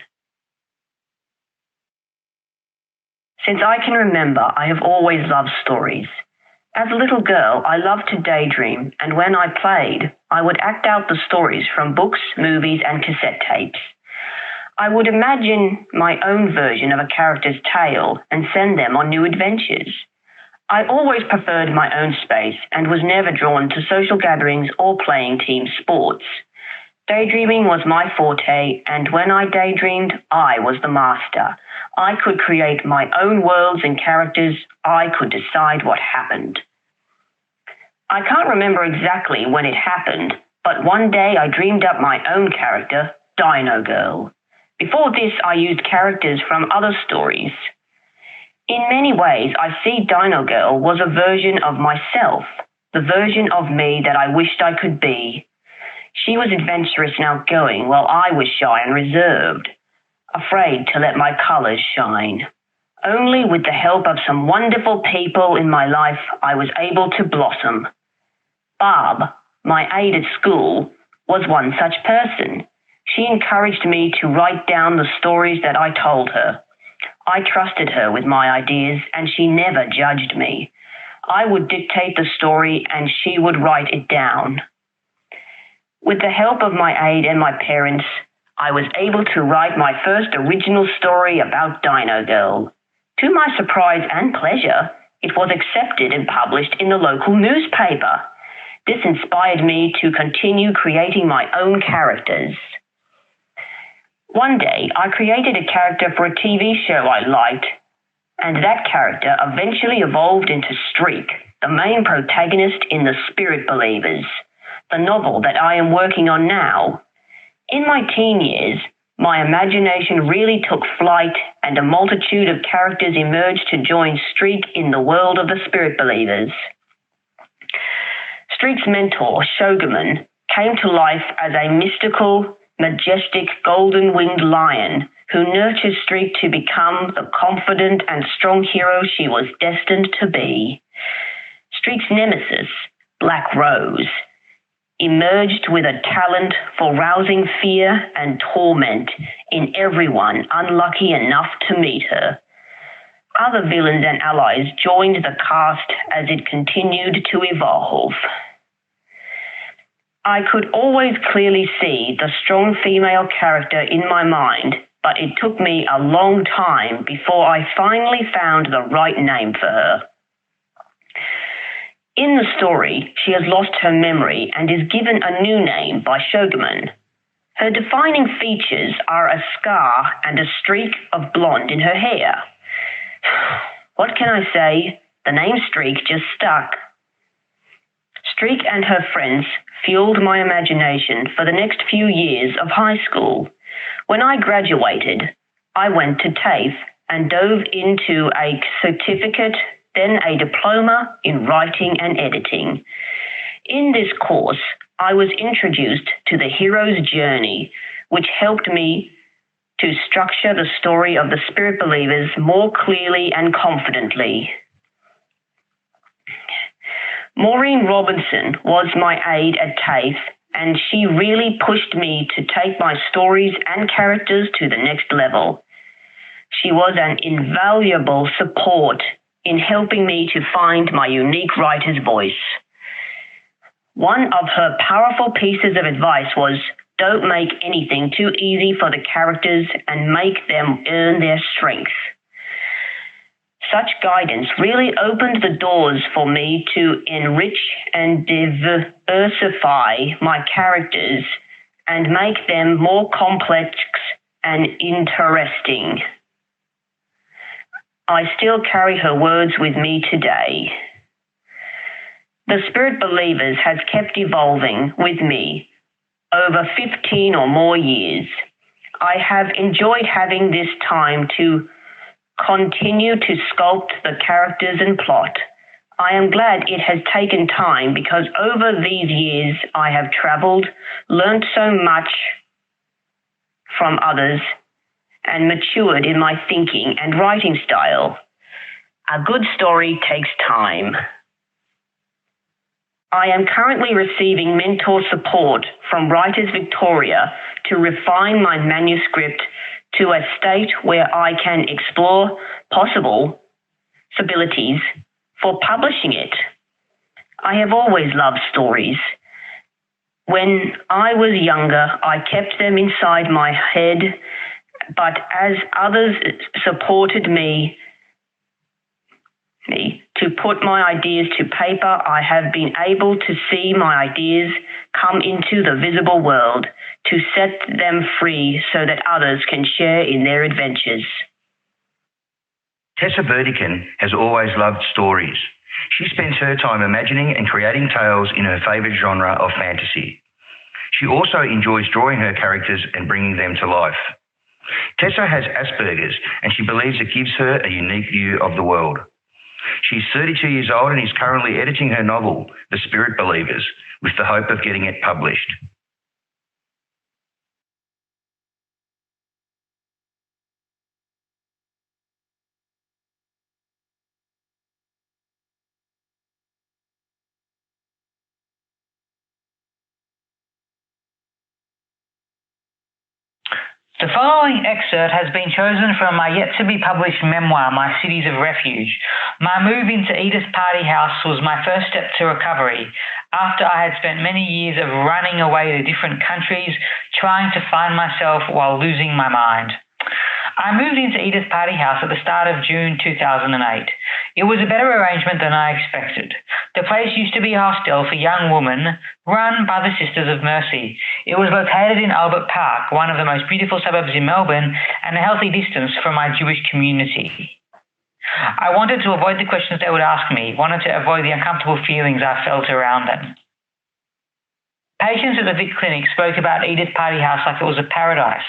[SPEAKER 7] Since I can remember, I have always loved stories. As a little girl, I loved to daydream, and when I played, I would act out the stories from books, movies, and cassette tapes. I would imagine my own version of a character's tale and send them on new adventures. I always preferred my own space and was never drawn to social gatherings or playing team sports. Daydreaming was my forte, and when I daydreamed, I was the master. I could create my own worlds and characters. I could decide what happened. I can't remember exactly when it happened, but one day I dreamed up my own character, Dino Girl. Before this, I used characters from other stories. In many ways, I see Dino Girl was a version of myself, the version of me that I wished I could be. She was adventurous and outgoing, while I was shy and reserved, afraid to let my colors shine. Only with the help of some wonderful people in my life, I was able to blossom. Barb, my aide at school, was one such person. She encouraged me to write down the stories that I told her. I trusted her with my ideas, and she never judged me. I would dictate the story, and she would write it down. With the help of my aide and my parents, I was able to write my first original story about Dino Girl. To my surprise and pleasure, it was accepted and published in the local newspaper. This inspired me to continue creating my own characters. One day, I created a character for a TV show I liked, and that character eventually evolved into Streak, the main protagonist in The Spirit Believers, the novel that I am working on now. In my teen years, my imagination really took flight, and a multitude of characters emerged to join Streak in the world of The Spirit Believers. Streak's mentor, Shogaman, came to life as a mystical, majestic, golden-winged lion who nurtured Streak to become the confident and strong hero she was destined to be. Streak's nemesis, Black Rose, emerged with a talent for rousing fear and torment in everyone unlucky enough to meet her. Other villains and allies joined the cast as it continued to evolve. I could always clearly see the strong female character in my mind, but it took me a long time before I finally found the right name for her. In the story, she has lost her memory and is given a new name by Shogaman. Her defining features are a scar and a streak of blonde in her hair. What can I say? The name Streak just stuck. Streak and her friends fueled my imagination for the next few years of high school. When I graduated, I went to TAFE and dove into a certificate, then a diploma in writing and editing. In this course, I was introduced to the hero's journey, which helped me to structure the story of the Spirit Believers more clearly and confidently. Maureen Robinson was my aide at TAFE, and she really pushed me to take my stories and characters to the next level. She was an invaluable support in helping me to find my unique writer's voice. One of her powerful pieces of advice was, don't make anything too easy for the characters and make them earn their strength. Such guidance really opened the doors for me to enrich and diversify my characters and make them more complex and interesting. I still carry her words with me today. The Spirit Believers has kept evolving with me over 15 or more years. I have enjoyed having this time to continue to sculpt the characters and plot. I am glad it has taken time because over these years I have traveled, learned so much from others, and matured in my thinking and writing style. A good story takes time. I am currently receiving mentor support from Writers Victoria to refine my manuscript to a state where I can explore possibilities for publishing it. I have always loved stories. When I was younger, I kept them inside my head but as others supported me to put my ideas to paper, I have been able to see my ideas come into the visible world, to set them free so that others can share in their adventures.
[SPEAKER 3] Tessa Verdican has always loved stories. She spends her time imagining and creating tales in her favourite genre of fantasy. She also enjoys drawing her characters and bringing them to life. Tessa has Asperger's, and she believes it gives her a unique view of the world. She's 32 years old and is currently editing her novel, The Spirit Believers, with the hope of getting it published.
[SPEAKER 6] The following excerpt has been chosen from my yet-to-be-published memoir, My Cities of Refuge. My move into Edith's Party House was my first step to recovery, after I had spent many years of running away to different countries, trying to find myself while losing my mind. I moved into Edith's Party House at the start of June 2008. It was a better arrangement than I expected. The place used to be a hostel for young women run by the Sisters of Mercy. It was located in Albert Park, one of the most beautiful suburbs in Melbourne, and a healthy distance from my Jewish community. I wanted to avoid the questions they would ask me, wanted to avoid the uncomfortable feelings I felt around them. Patients at the Vic Clinic spoke about Edith's Party House like it was a paradise,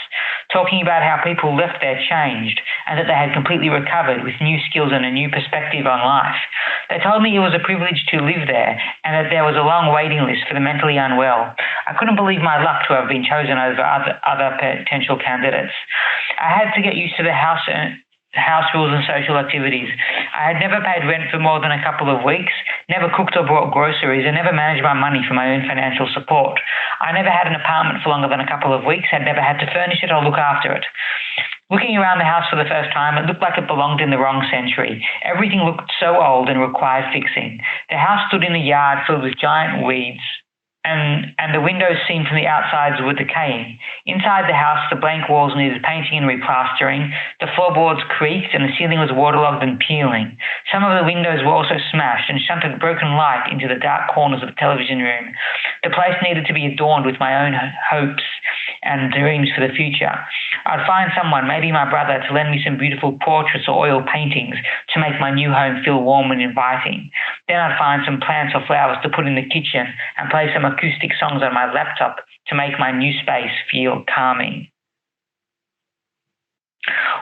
[SPEAKER 6] talking about how people left there changed and that they had completely recovered with new skills and a new perspective on life. They told me it was a privilege to live there and that there was a long waiting list for the mentally unwell. I couldn't believe my luck to have been chosen over other potential candidates. I had to get used to the house rules and social activities. I had never paid rent for more than a couple of weeks, never cooked or bought groceries, and never managed my money for my own financial support. I never had an apartment for longer than a couple of weeks, had never had to furnish it or look after it. Looking around the house for the first time, it looked like it belonged in the wrong century. Everything looked so old and required fixing. The house stood in a yard filled with giant weeds, and the windows seen from the outsides were decaying. Inside the house, the blank walls needed painting and replastering, the floorboards creaked, and the ceiling was waterlogged and peeling. Some of the windows were also smashed and shunted broken light into the dark corners of the television room. The place needed to be adorned with my own hopes and dreams for the future. I'd find someone, maybe my brother, to lend me some beautiful portraits or oil paintings to make my new home feel warm and inviting. Then I'd find some plants or flowers to put in the kitchen and play some acoustic songs on my laptop to make my new space feel calming.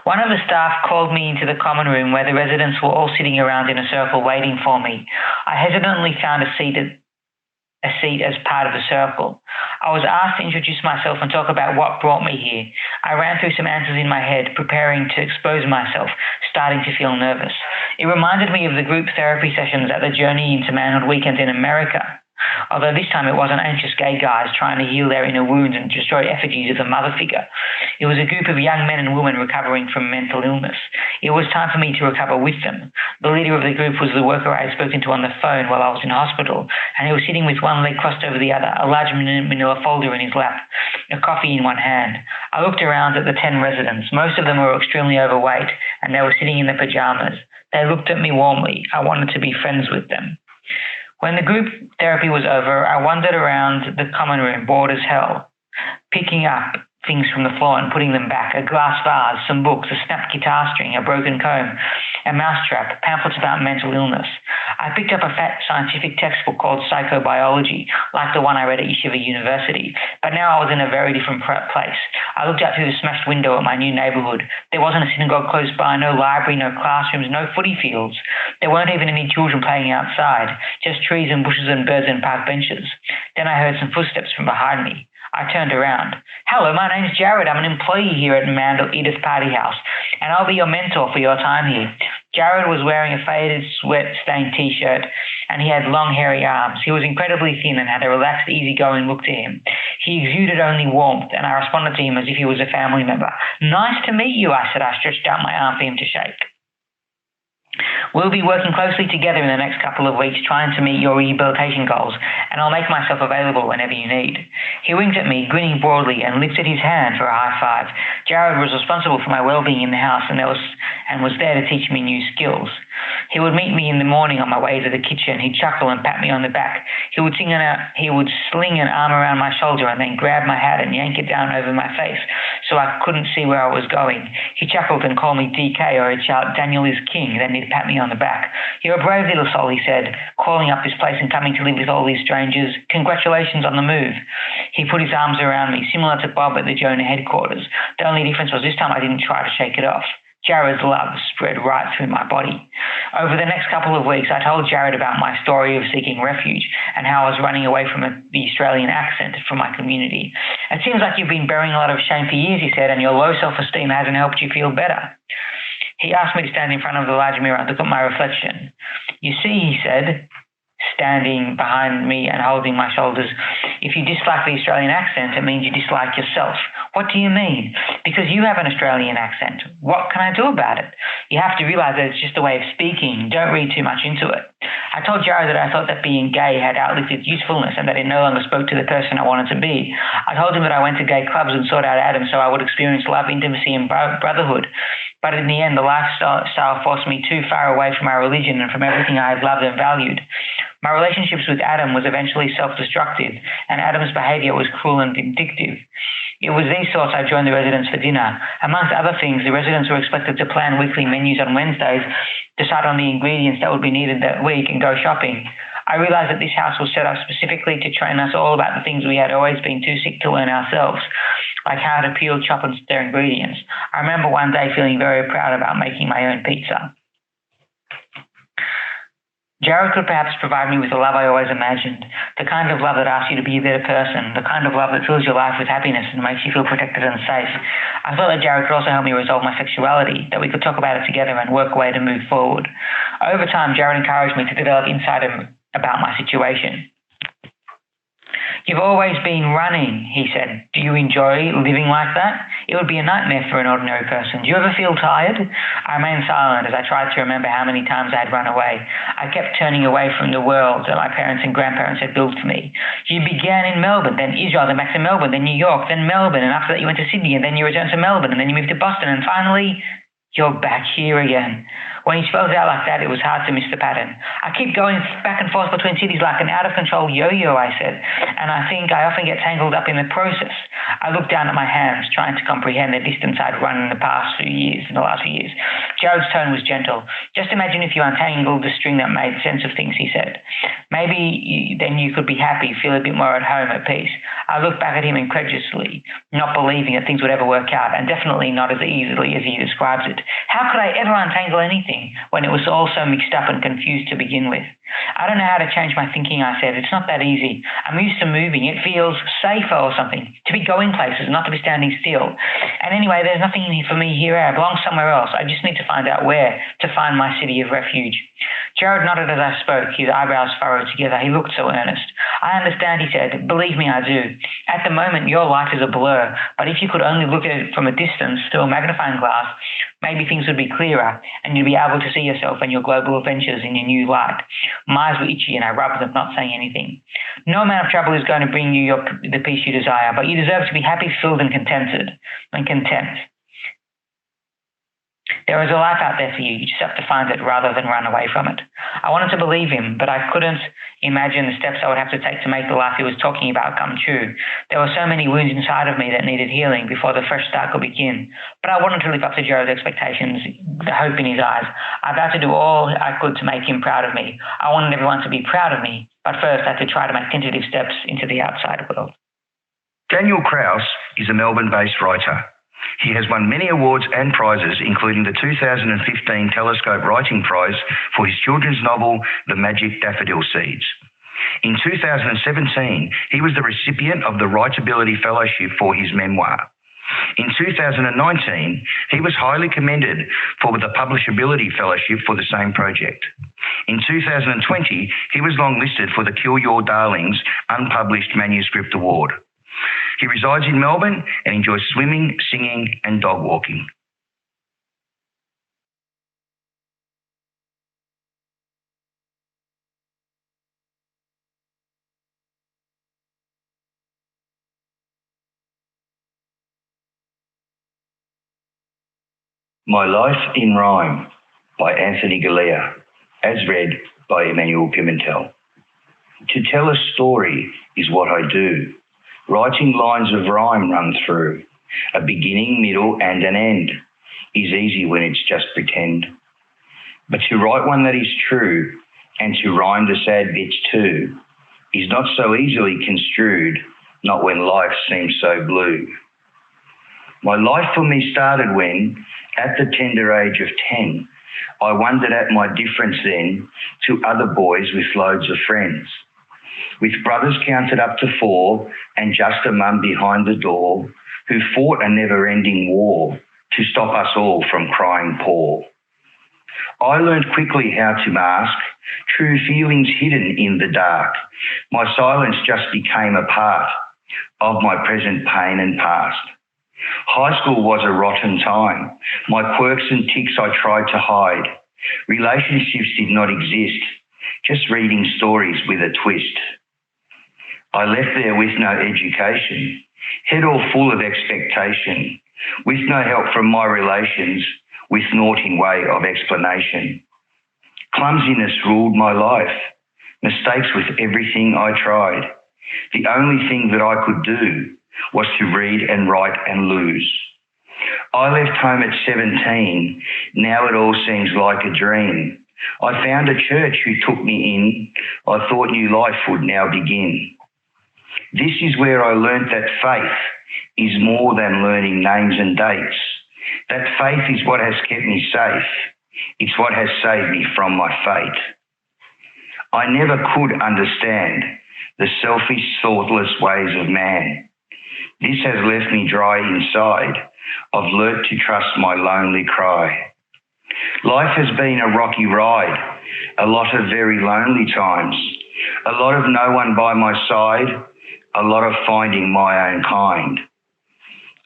[SPEAKER 6] One of the staff called me into the common room where the residents were all sitting around in a circle waiting for me. I hesitantly found a seat as part of the circle. I was asked to introduce myself and talk about what brought me here. I ran through some answers in my head, preparing to expose myself, starting to feel nervous. It reminded me of the group therapy sessions at the Journey into Manhood weekend in America. Although this time it wasn't anxious gay guys trying to heal their inner wounds and destroy effigies of the mother figure. It was a group of young men and women recovering from mental illness. It was time for me to recover with them. The leader of the group was the worker I had spoken to on the phone while I was in hospital, and he was sitting with one leg crossed over the other, a large manila folder in his lap, a coffee in one hand. I looked around at the 10 residents. Most of them were extremely overweight, and they were sitting in their pajamas. They looked at me warmly. I wanted to be friends with them. When the group therapy was over, I wandered around the common room, bored as hell, picking up things from the floor and putting them back, a glass vase, some books, a snapped guitar string, a broken comb, a mousetrap, pamphlets about mental illness. I picked up a fat scientific textbook called Psychobiology, like the one I read at Yeshiva University, but now I was in a very different place. I looked out through the smashed window at my new neighborhood. There wasn't a synagogue close by, no library, no classrooms, no footy fields. There weren't even any children playing outside, just trees and bushes and birds and park benches. Then I heard some footsteps from behind me. I turned around. "Hello, my name's Jared. I'm an employee here at Edith's Party House, and I'll be your mentor for your time here." Jared was wearing a faded, sweat-stained T-shirt, and he had long, hairy arms. He was incredibly thin and had a relaxed, easygoing look to him. He exuded only warmth, and I responded to him as if he was a family member. "Nice to meet you," I said. I stretched out my arm for him to shake. We'll be working closely together in the next couple of weeks trying to meet your rehabilitation goals, and I'll make myself available whenever you need. He winked at me, grinning broadly, and lifted his hand for a high five. Jared was responsible for my well-being in the house and was there to teach me new skills. He would meet me in the morning on my way to the kitchen. He'd chuckle and pat me on the back. He would sling an arm around my shoulder and then grab my hat and yank it down over my face so I couldn't see where I was going. He chuckled and called me DK, or he'd shout, "Daniel is king," then he'd pat me on the back. "You're a brave little soul," he said, calling up this place and coming to live with all these strangers. "Congratulations on the move." He put his arms around me, similar to Bob at the Jonah headquarters. The only difference was this time I didn't try to shake it off. Jared's love spread right through my body. Over the next couple of weeks, I told Jared about my story of seeking refuge and how I was running away from the Australian accent from my community. "It seems like you've been burying a lot of shame for years," he said, "and your low self-esteem hasn't helped you feel better." He asked me to stand in front of the large mirror and look at my reflection. "You see," he said, standing behind me and holding my shoulders, "if you dislike the Australian accent, it means you dislike yourself." "What do you mean?" "Because you have an Australian accent. What can I do about it? You have to realize that it's just a way of speaking. Don't read too much into it." I told Jared that I thought that being gay had outlived its usefulness and that it no longer spoke to the person I wanted to be. I told him that I went to gay clubs and sought out Adam so I would experience love, intimacy, and brotherhood. But in the end, the lifestyle forced me too far away from my religion and from everything I had loved and valued. My relationships with Adam was eventually self-destructive, and Adam's behavior was cruel and vindictive. It was these thoughts I joined the residents for dinner. Amongst other things, the residents were expected to plan weekly menus on Wednesdays, decide on the ingredients that would be needed that week, and go shopping. I realized that this house was set up specifically to train us all about the things we had always been too sick to learn ourselves, like how to peel, chop, and stir ingredients. I remember one day feeling very proud about making my own pizza. Jared could perhaps provide me with the love I always imagined, the kind of love that asks you to be a better person, the kind of love that fills your life with happiness and makes you feel protected and safe. I thought that Jared could also help me resolve my sexuality, that we could talk about it together and work a way to move forward. Over time, Jared encouraged me to develop insight about my situation. "You've always been running," he said. "Do you enjoy living like that? It would be a nightmare for an ordinary person. Do you ever feel tired?" I remained silent as I tried to remember how many times I had run away. I kept turning away from the world that my parents and grandparents had built for me. "You began in Melbourne, then Israel, then back to Melbourne, then New York, then Melbourne, and after that you went to Sydney, and then you returned to Melbourne, and then you moved to Boston, and finally, you're back here again." When he spells out like that, it was hard to miss the pattern. "I keep going back and forth between cities like an out-of-control yo-yo," I said, "and I think I often get tangled up in the process." I looked down at my hands, trying to comprehend the distance I'd run in the last few years. Jared's tone was gentle. "Just imagine if you untangled the string that made sense of things," he said. "Maybe then you could be happy, feel a bit more at home, at peace." I looked back at him incredulously, not believing that things would ever work out, and definitely not as easily as he describes it. How could I ever untangle anything when it was all so mixed up and confused to begin with? "I don't know how to change my thinking," I said. "It's not that easy. I'm used to moving. It feels safer or something, to be going places, not to be standing still. And anyway, there's nothing for me here. I belong somewhere else. I just need to find out where to find my city of refuge." Jared nodded as I spoke, his eyebrows furrowed together. He looked so earnest. "I understand," he said. "Believe me, I do. At the moment, your life is a blur, but if you could only look at it from a distance through a magnifying glass, maybe things would be clearer, and you'd be able to see yourself and your global adventures in a new light." My eyes were itchy, and I rubbed them, not saying anything. "No amount of trouble is going to bring you the peace you desire, but you deserve to be happy, filled, and content. There is a life out there for you. You just have to find it rather than run away from it." I wanted to believe him, but I couldn't imagine the steps I would have to take to make the life he was talking about come true. There were so many wounds inside of me that needed healing before the fresh start could begin. But I wanted to live up to Jared's expectations, the hope in his eyes. I vowed to do all I could to make him proud of me. I wanted everyone to be proud of me, but first I had to try to make tentative steps into the outside world.
[SPEAKER 3] Daniel Krauss is a Melbourne-based writer. He has won many awards and prizes, including the 2015 Telescope Writing Prize for his children's novel, The Magic Daffodil Seeds. In 2017, he was the recipient of the Writability Fellowship for his memoir. In 2019, he was highly commended for the Publishability Fellowship for the same project. In 2020, he was longlisted for the Kill Your Darlings Unpublished Manuscript Award. He resides in Melbourne and enjoys swimming, singing, and dog walking. My Life in Rhyme by Anthony Galea, as read by Emmanuel Pimentel. To tell a story is what I do. Writing lines of rhyme run through. A beginning, middle, and an end is easy when it's just pretend. But to write one that is true and to rhyme the sad bits too is not so easily construed, not when life seems so blue. My life for me started when, at the tender age of 10, I wondered at my difference then to other boys with loads of friends. With brothers counted up to 4 and just a mum behind the door who fought a never-ending war to stop us all from crying poor. I learned quickly how to mask true feelings hidden in the dark. My silence just became a part of my present pain and past. High school was a rotten time. My quirks and tics I tried to hide. Relationships did not exist, just reading stories with a twist. I left there with no education, head all full of expectation, with no help from my relations, with naught in way of explanation. Clumsiness ruled my life, mistakes with everything I tried. The only thing that I could do was to read and write and lose. I left home at 17, now it all seems like a dream. I found a church who took me in, I thought new life would now begin. This is where I learnt that faith is more than learning names and dates. That faith is what has kept me safe. It's what has saved me from my fate. I never could understand the selfish, thoughtless ways of man. This has left me dry inside. I've learnt to trust my lonely cry. Life has been a rocky ride, a lot of very lonely times, a lot of no one by my side, a lot of finding my own kind.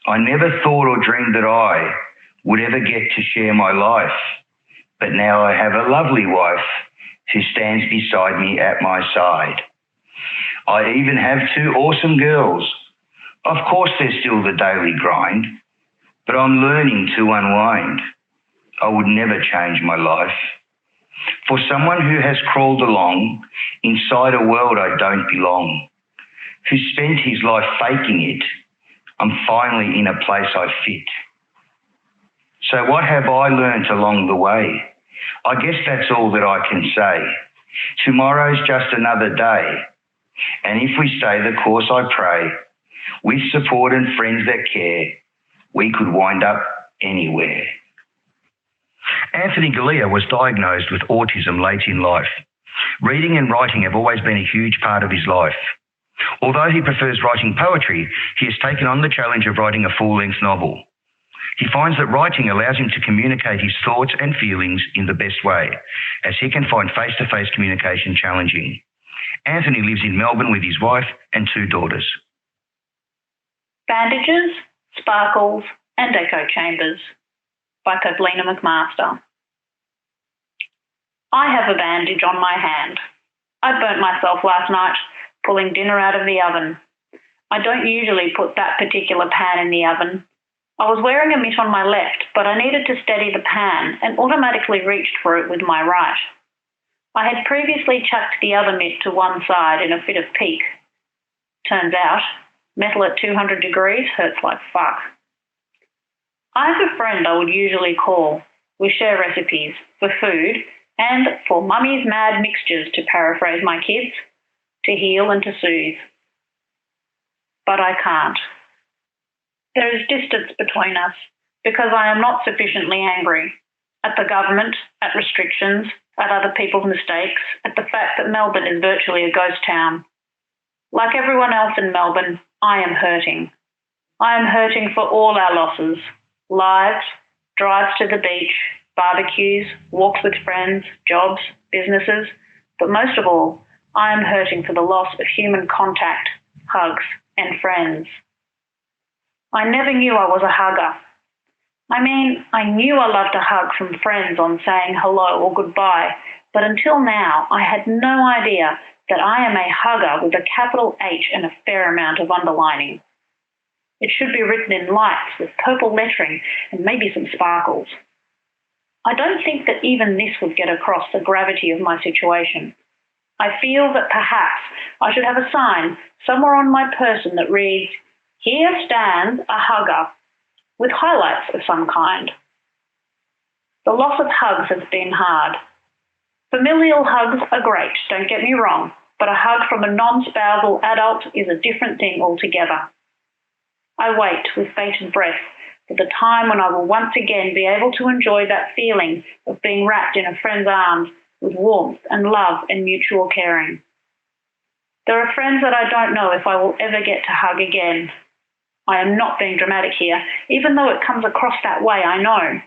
[SPEAKER 3] I never thought or dreamed that I would ever get to share my life, but now I have a lovely wife who stands beside me at my side. I even have 2 awesome girls. Of course, there's still the daily grind, but I'm learning to unwind. I would never change my life. For someone who has crawled along inside a world I don't belong, who spent his life faking it, I'm finally in a place I fit. So what have I learnt along the way? I guess that's all that I can say. Tomorrow's just another day, and if we stay the course I pray, with support and friends that care, we could wind up anywhere. Anthony Gallia was diagnosed with autism late in life. Reading and writing have always been a huge part of his life. Although he prefers writing poetry, he has taken on the challenge of writing a full-length novel. He finds that writing allows him to communicate his thoughts and feelings in the best way, as he can find face-to-face communication challenging. Anthony lives in Melbourne with his wife and 2 daughters.
[SPEAKER 8] Bandages, Sparkles and Echo Chambers by Kathleen McMaster. I have a bandage on my hand. I burnt myself last night pulling dinner out of the oven. I don't usually put that particular pan in the oven. I was wearing a mitt on my left, but I needed to steady the pan and automatically reached for it with my right. I had previously chucked the other mitt to one side in a fit of pique. Turns out, metal at 200 degrees hurts like fuck. I have a friend I would usually call. We share recipes for food and for mummy's mad mixtures, to paraphrase my kids, to heal and to soothe. But I can't. There is distance between us because I am not sufficiently angry at the government, at restrictions, at other people's mistakes, at the fact that Melbourne is virtually a ghost town. Like everyone else in Melbourne, I am hurting. I am hurting for all our losses: lives, drives to the beach, barbecues, walks with friends, jobs, businesses, but most of all, I am hurting for the loss of human contact, hugs, and friends. I never knew I was a hugger. I mean, I knew I loved a hug from friends on saying hello or goodbye, but until now, I had no idea that I am a hugger with a capital H and a fair amount of underlining. It should be written in lights with purple lettering and maybe some sparkles. I don't think that even this would get across the gravity of my situation. I feel that perhaps I should have a sign somewhere on my person that reads, "Here stands a hugger," with highlights of some kind. The loss of hugs has been hard. Familial hugs are great, don't get me wrong, but a hug from a non-spousal adult is a different thing altogether. I wait with bated breath for the time when I will once again be able to enjoy that feeling of being wrapped in a friend's arms with warmth and love and mutual caring. There are friends that I don't know if I will ever get to hug again. I am not being dramatic here, even though it comes across that way, I know.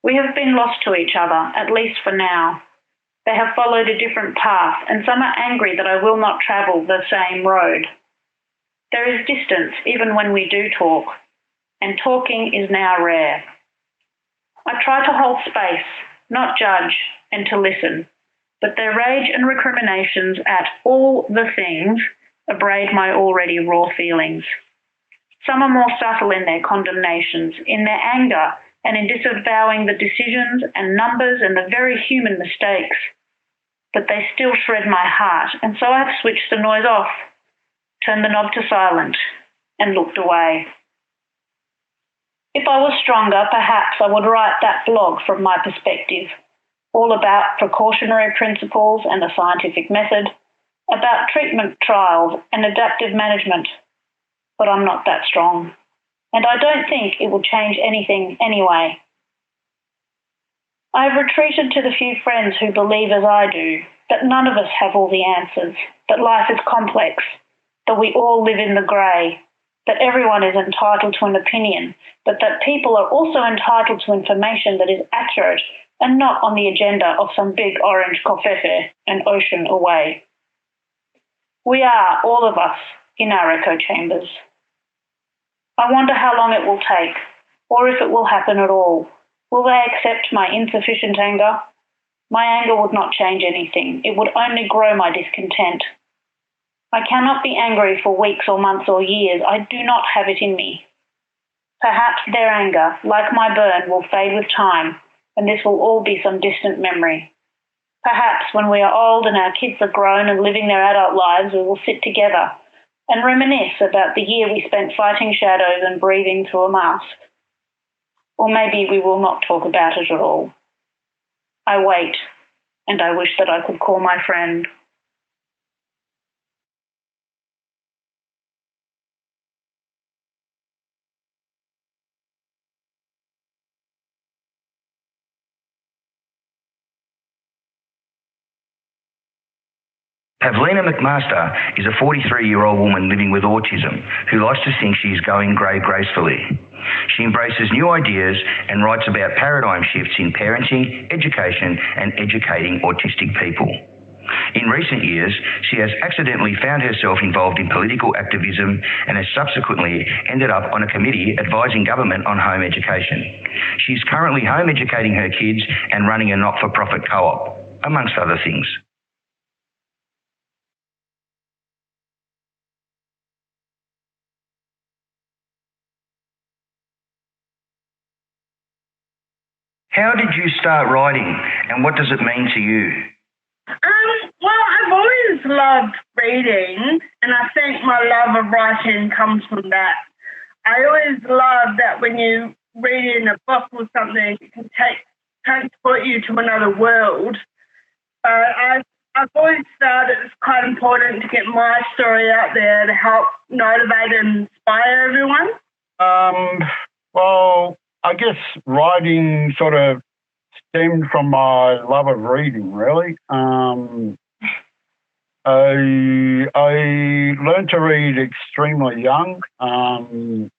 [SPEAKER 8] We have been lost to each other, at least for now. They have followed a different path, and some are angry that I will not travel the same road. There is distance even when we do talk, and talking is now rare. I try to hold space, not judge, and to listen, but their rage and recriminations at all the things abrade my already raw feelings. Some are more subtle in their condemnations, in their anger, and in disavowing the decisions and numbers and the very human mistakes. But they still shred my heart, and so I have switched the noise off, turned the knob to silent, and looked away. If I was stronger, perhaps I would write that blog from my perspective, all about precautionary principles and the scientific method, about treatment trials and adaptive management. But I'm not that strong, and I don't think it will change anything anyway. I have retreated to the few friends who believe as I do, that none of us have all the answers, that life is complex, that we all live in the grey, that everyone is entitled to an opinion, but that people are also entitled to information that is accurate and not on the agenda of some big orange covfefe an ocean away. We are, all of us, in our echo chambers. I wonder how long it will take, or if it will happen at all. Will they accept my insufficient anger? My anger would not change anything. It would only grow my discontent. I cannot be angry for weeks or months or years. I do not have it in me. Perhaps their anger, like my burn, will fade with time, and this will all be some distant memory. Perhaps when we are old and our kids are grown and living their adult lives, we will sit together and reminisce about the year we spent fighting shadows and breathing through a mask. Or maybe we will not talk about it at all. I wait, and I wish that I could call my friend.
[SPEAKER 3] Pavlina McMaster is a 43-year-old woman living with autism who likes to think she is going grey gracefully. She embraces new ideas and writes about paradigm shifts in parenting, education, and educating autistic people. In recent years, she has accidentally found herself involved in political activism and has subsequently ended up on a committee advising government on home education. She is currently home educating her kids and running a not-for-profit co-op, amongst other things. How did you start writing, and what does it mean to you?
[SPEAKER 5] Well, I've always loved reading, and I think my love of writing comes from that. I always love that when you read in a book or something, it can transport you to another world. I've always felt it's quite important to get my story out there to help motivate and inspire everyone.
[SPEAKER 9] Well, I guess writing sort of stemmed from my love of reading, really. I learned to read extremely young, and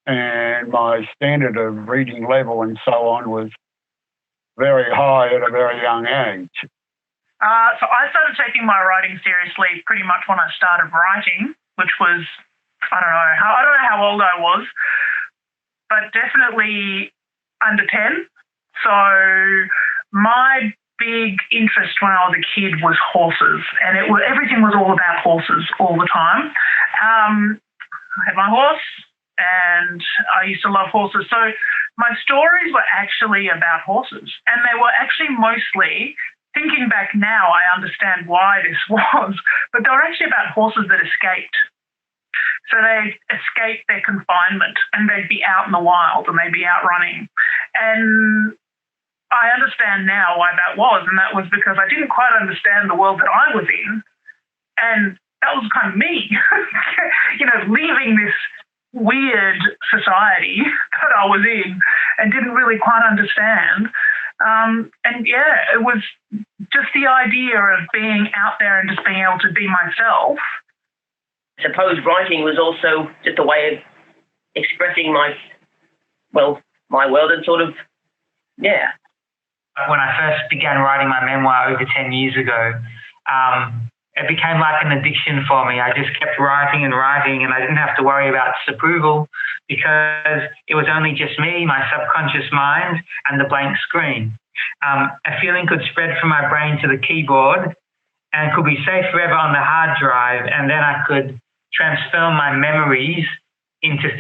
[SPEAKER 9] my standard of reading level and so on was very high at a very young age.
[SPEAKER 10] So I started taking my writing seriously pretty much when I started writing, which was, I don't know how old I was, but definitely under 10. So my big interest when I was a kid was horses, and everything was all about horses all the time. I had my horse, and I used to love horses. So my stories were actually about horses, and they were actually mostly, thinking back now, I understand why this was, but they were actually about horses that escaped. So they escaped their confinement and they'd be out in the wild and they'd be out running. And I understand now why that was, and that was because I didn't quite understand the world that I was in. And that was kind of me, leaving this weird society that I was in and didn't really quite understand. It was just the idea of being out there and just being able to be myself.
[SPEAKER 7] I suppose writing was also just a way of expressing my world and sort of, yeah.
[SPEAKER 6] When I first began writing my memoir over 10 years ago, it became like an addiction for me. I just kept writing and writing, and I didn't have to worry about disapproval because it was only just me, my subconscious mind, and the blank screen. A feeling could spread from my brain to the keyboard and could be saved forever on the hard drive, and then I could transform my memories into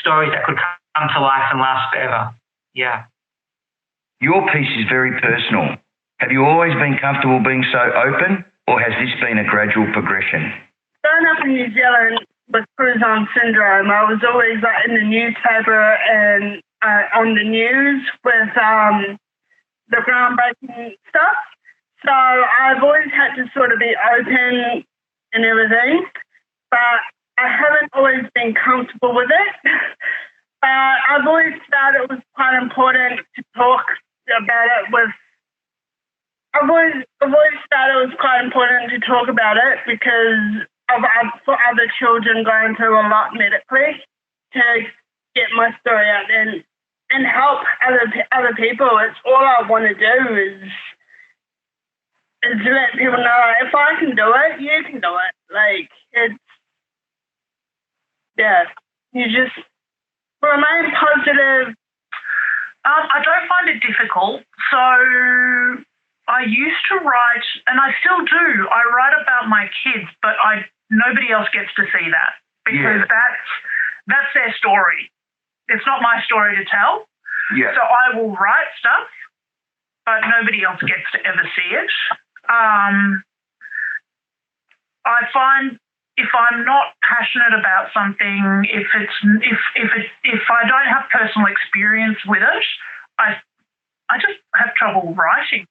[SPEAKER 6] stories that could come to life and last forever. Yeah.
[SPEAKER 3] Your piece is very personal. Have you always been comfortable being so open, or has this been a gradual progression?
[SPEAKER 5] Growing up in New Zealand with Krauss syndrome, I was always in the newspaper and on the news with the groundbreaking stuff. So I've always had to sort of be open and everything, but I haven't always been comfortable with it. I've always felt it was quite important to talk about it with. I've always felt it was quite important to talk about it because for other children going through a lot medically, to get my story out and help other people. It's all I want to do is to let people know if I can do it, you can do it. You just remain positive.
[SPEAKER 10] I don't find it difficult. So I used to write, and I still do. I write about my kids, but nobody else gets to see that because that's their story. It's not my story to tell. Yeah. So I will write stuff, but nobody else gets to ever see it. I find if I'm not passionate about something, if I don't have personal experience with it, I just have trouble writing.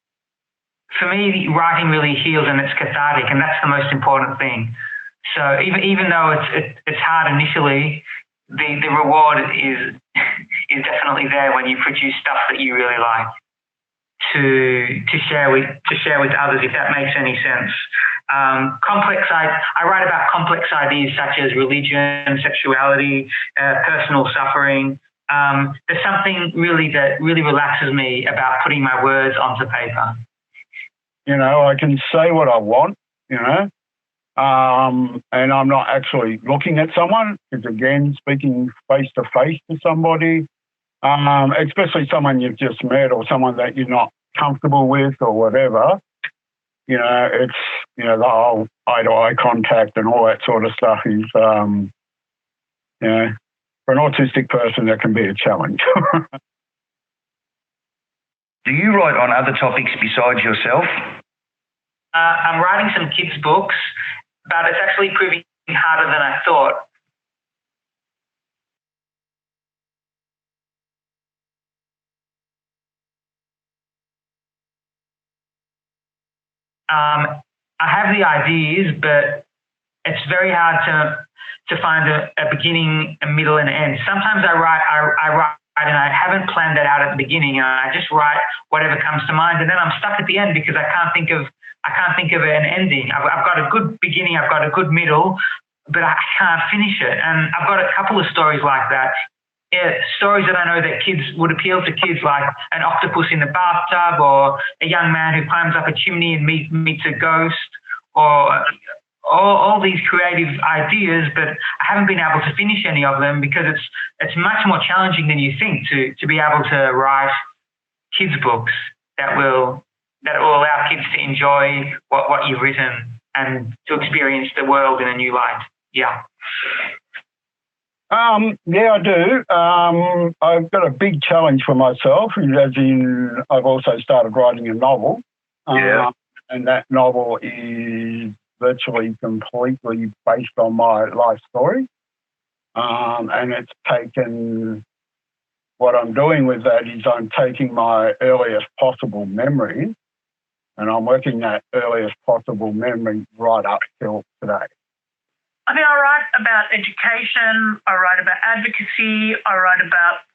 [SPEAKER 6] For me, writing really heals and it's cathartic, and that's the most important thing. So even though it's hard initially, the reward is definitely there when you produce stuff that you really like to share with others, if that makes any sense. I write about complex ideas such as religion, sexuality, personal suffering. There's something that really relaxes me about putting my words onto paper.
[SPEAKER 9] I can say what I want, and I'm not actually looking at someone. It's, again, speaking face-to-face to somebody, especially someone you've just met or someone that you're not comfortable with or whatever. It's, the whole eye-to-eye contact and all that sort of stuff is, for an autistic person, that can be a challenge.
[SPEAKER 3] Do you write on other topics besides yourself?
[SPEAKER 6] I'm writing some kids' books, but it's actually proving harder than I thought. I have the ideas, but it's very hard to find a beginning, a middle, and an end. Sometimes I write and I haven't planned that out at the beginning, and I just write whatever comes to mind, and then I'm stuck at the end because I can't think of an ending. I've got a good beginning, I've got a good middle, but I can't finish it. And I've got a couple of stories like that. Stories that I know that kids would appeal to kids, like an octopus in the bathtub, or a young man who climbs up a chimney and meets a ghost, or all these creative ideas, but I haven't been able to finish any of them because it's much more challenging than you think to be able to write kids' books that will allow kids to enjoy what you've written and to experience the world in a new light. Yeah.
[SPEAKER 9] Yeah, I do. I've got a big challenge for myself, as in I've also started writing a novel. And that novel is virtually completely based on my life story. And it's taken, what I'm doing with that is I'm taking my earliest possible memory and I'm working that earliest possible memory right up till today.
[SPEAKER 10] I mean, I write about education, I write about advocacy, I write about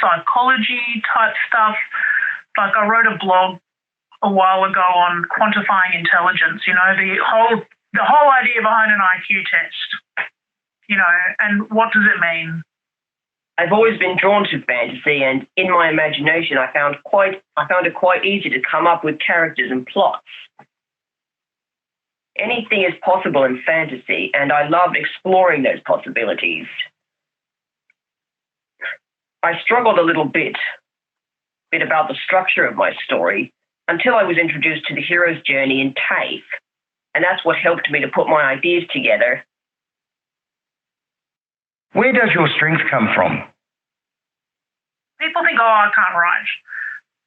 [SPEAKER 10] psychology type stuff. Like I wrote a blog a while ago on quantifying intelligence, you know, the whole idea behind an IQ test, you know, and what does it mean?
[SPEAKER 7] I've always been drawn to fantasy, and in my imagination I found it quite easy to come up with characters and plots. Anything is possible in fantasy, and I love exploring those possibilities. I struggled a little bit about the structure of my story until I was introduced to the hero's journey in TAFE, and that's what helped me to put my ideas together.
[SPEAKER 3] Where does your strength come from?
[SPEAKER 10] People think, oh, I can't write.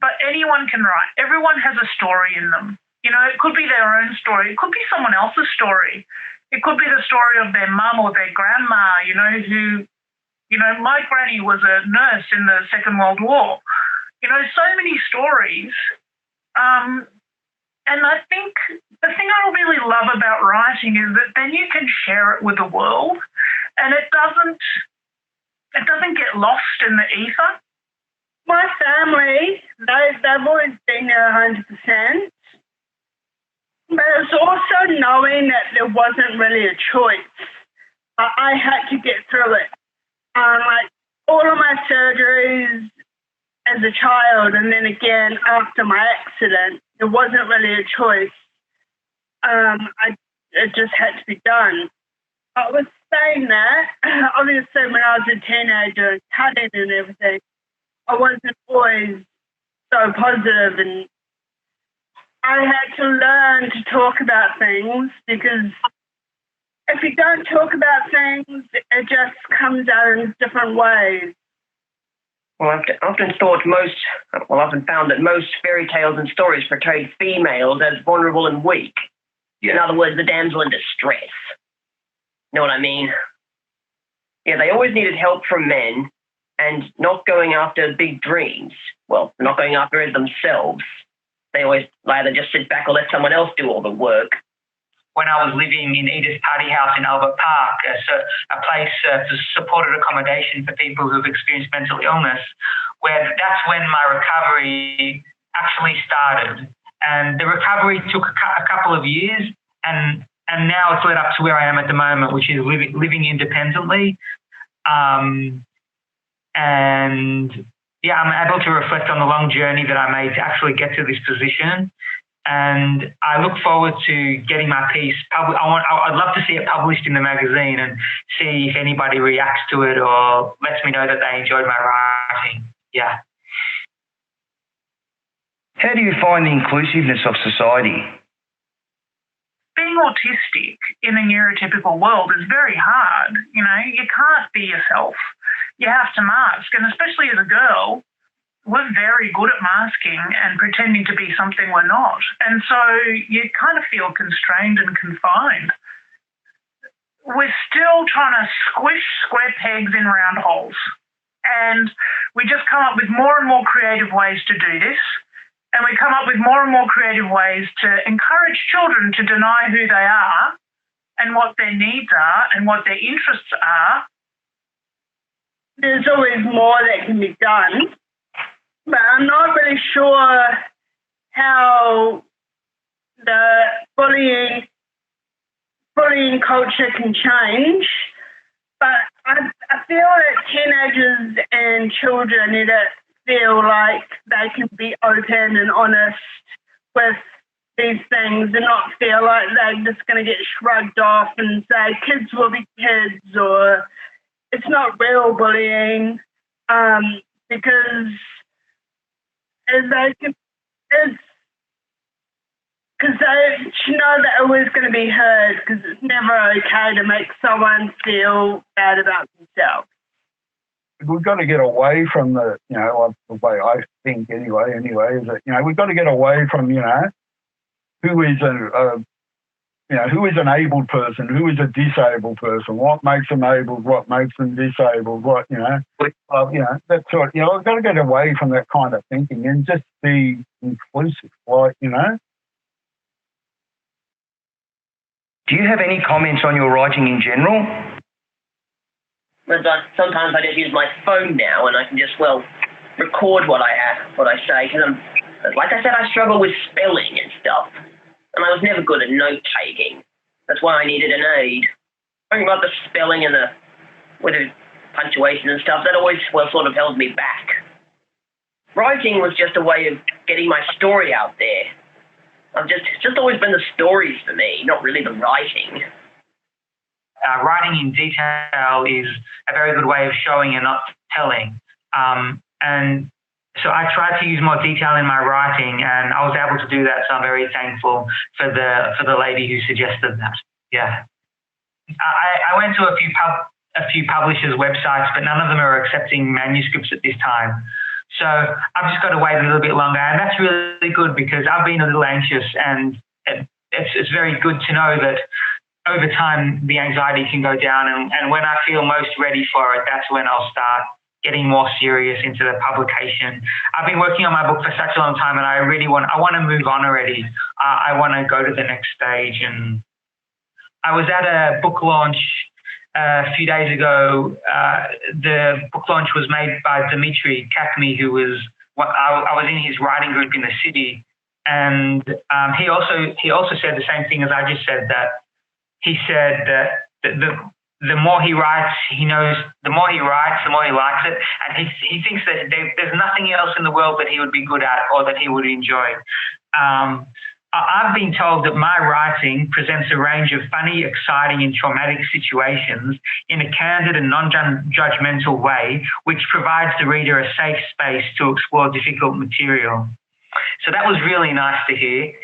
[SPEAKER 10] But anyone can write. Everyone has a story in them. You know, it could be their own story. It could be someone else's story. It could be the story of their mum or their grandma, you know, my granny was a nurse in the Second World War. You know, so many stories. And I think the thing I really love about writing is that then you can share it with the world and it doesn't get lost in the ether.
[SPEAKER 5] My family, they've always been there 100%. But it's also knowing that there wasn't really a choice. I had to get through it. Like all of my surgeries as a child and then again after my accident, there wasn't really a choice. It just had to be done. I was saying that, obviously when I was a teenager, cutting and everything, I wasn't always so positive, and I had to learn to talk about things, because if you don't talk about things, it just comes out in different ways.
[SPEAKER 7] Well, I've often found that most fairy tales and stories portrayed females as vulnerable and weak. Yeah. In other words, the damsel in distress. You know what I mean? Yeah, they always needed help from men and not going after big dreams. Well, not going after it themselves. They always either just sit back or let someone else do all the work.
[SPEAKER 6] When I was living in Edith Party House in Albert Park, a place for supported accommodation for people who've experienced mental illness, that's when my recovery actually started. And the recovery took a couple of years, and now it's led up to where I am at the moment, which is living independently. And yeah, I'm able to reflect on the long journey that I made to actually get to this position. And I look forward to getting my piece published. I'd love to see it published in the magazine and see if anybody reacts to it or lets me know that they enjoyed my writing. Yeah.
[SPEAKER 3] How do you find the inclusiveness of society?
[SPEAKER 10] Being autistic in a neurotypical world is very hard. You know, you can't be yourself. You have to mask, and especially as a girl, we're very good at masking and pretending to be something we're not. And so you kind of feel constrained and confined. We're still trying to squish square pegs in round holes. And we just come up with more and more creative ways to do this. And we come up with more and more creative ways to encourage children to deny who they are and what their needs are and what their interests are.
[SPEAKER 5] There's always more that can be done. But I'm not really sure how the bullying culture can change. But I feel that teenagers and children need to feel like they can be open and honest with these things and not feel like they're just going to get shrugged off and say kids will be kids, or it's not real bullying, because they know they're always going to be heard, because it's never okay to make someone feel bad about themselves.
[SPEAKER 9] we've got to get away from the, the way I think anyway, is that, we've got to get away from, who is who is an able person, who is a disabled person, what makes them able, what makes them disabled, that sort. We've got to get away from that kind of thinking and just be inclusive,
[SPEAKER 3] Do you have any comments on your writing in general?
[SPEAKER 7] Sometimes I just use my phone now, and I can just record what I say. Because like I said, I struggle with spelling and stuff. And I was never good at note-taking. That's why I needed an aid. Talking about the spelling and with the punctuation and stuff, that always sort of held me back. Writing was just a way of getting my story out there. It's just always been the stories for me, not really the writing.
[SPEAKER 6] Writing in detail is a very good way of showing and not telling. And so I tried to use more detail in my writing, and I was able to do that. So I'm very thankful for the lady who suggested that. Yeah, I went to a few publishers' websites, but none of them are accepting manuscripts at this time. So I've just got to wait a little bit longer, and that's really good because I've been a little anxious, and it's very good to know that over time the anxiety can go down, and when I feel most ready for it, that's when I'll start getting more serious into the publication. I've been working on my book for such a long time, and I want to move on already. I want to go to the next stage. And I was at a book launch a few days ago. The book launch was made by Dimitri Kakmi, who was I was in his writing group in the city, and he also said the same thing as I just said. That he said that the more he writes, he knows the more he writes, the more he likes it. And he thinks that there's nothing else in the world that he would be good at or that he would enjoy. I've been told that my writing presents a range of funny, exciting and traumatic situations in a candid and non-judgmental way, which provides the reader a safe space to explore difficult material. So that was really nice to hear.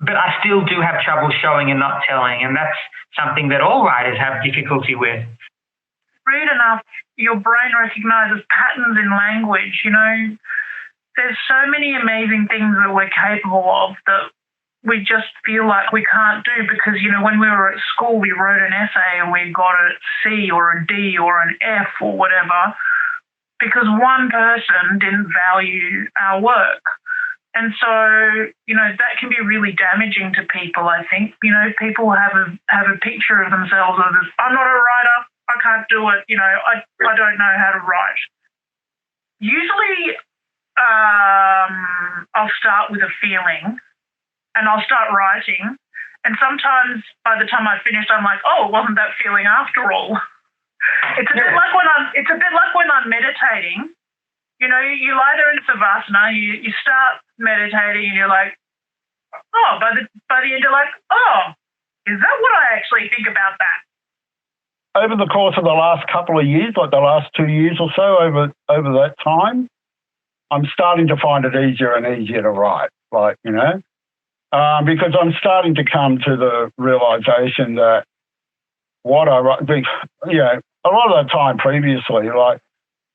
[SPEAKER 6] But I still do have trouble showing and not telling, and that's something that all writers have difficulty with.
[SPEAKER 10] Read enough, your brain recognizes patterns in language. There's so many amazing things that we're capable of that we just feel like we can't do because, when we were at school, we wrote an essay and we got a C or a D or an F or whatever because one person didn't value our work. And so, that can be really damaging to people, I think. People have a picture of themselves as, I'm not a writer, I can't do it, I don't know how to write. Usually, I'll start with a feeling and I'll start writing. And sometimes by the time I finished, I'm like, oh, it wasn't that feeling after all. It's a bit like when I'm meditating. You lie there in savasana, you start meditating and you're like, oh, by the end you're like, oh, is that what I actually think about that?
[SPEAKER 9] Over the course of the last couple of years, like the last 2 years or so, over that time, I'm starting to find it easier and easier to write, because I'm starting to come to the realization that what I write, a lot of the time previously,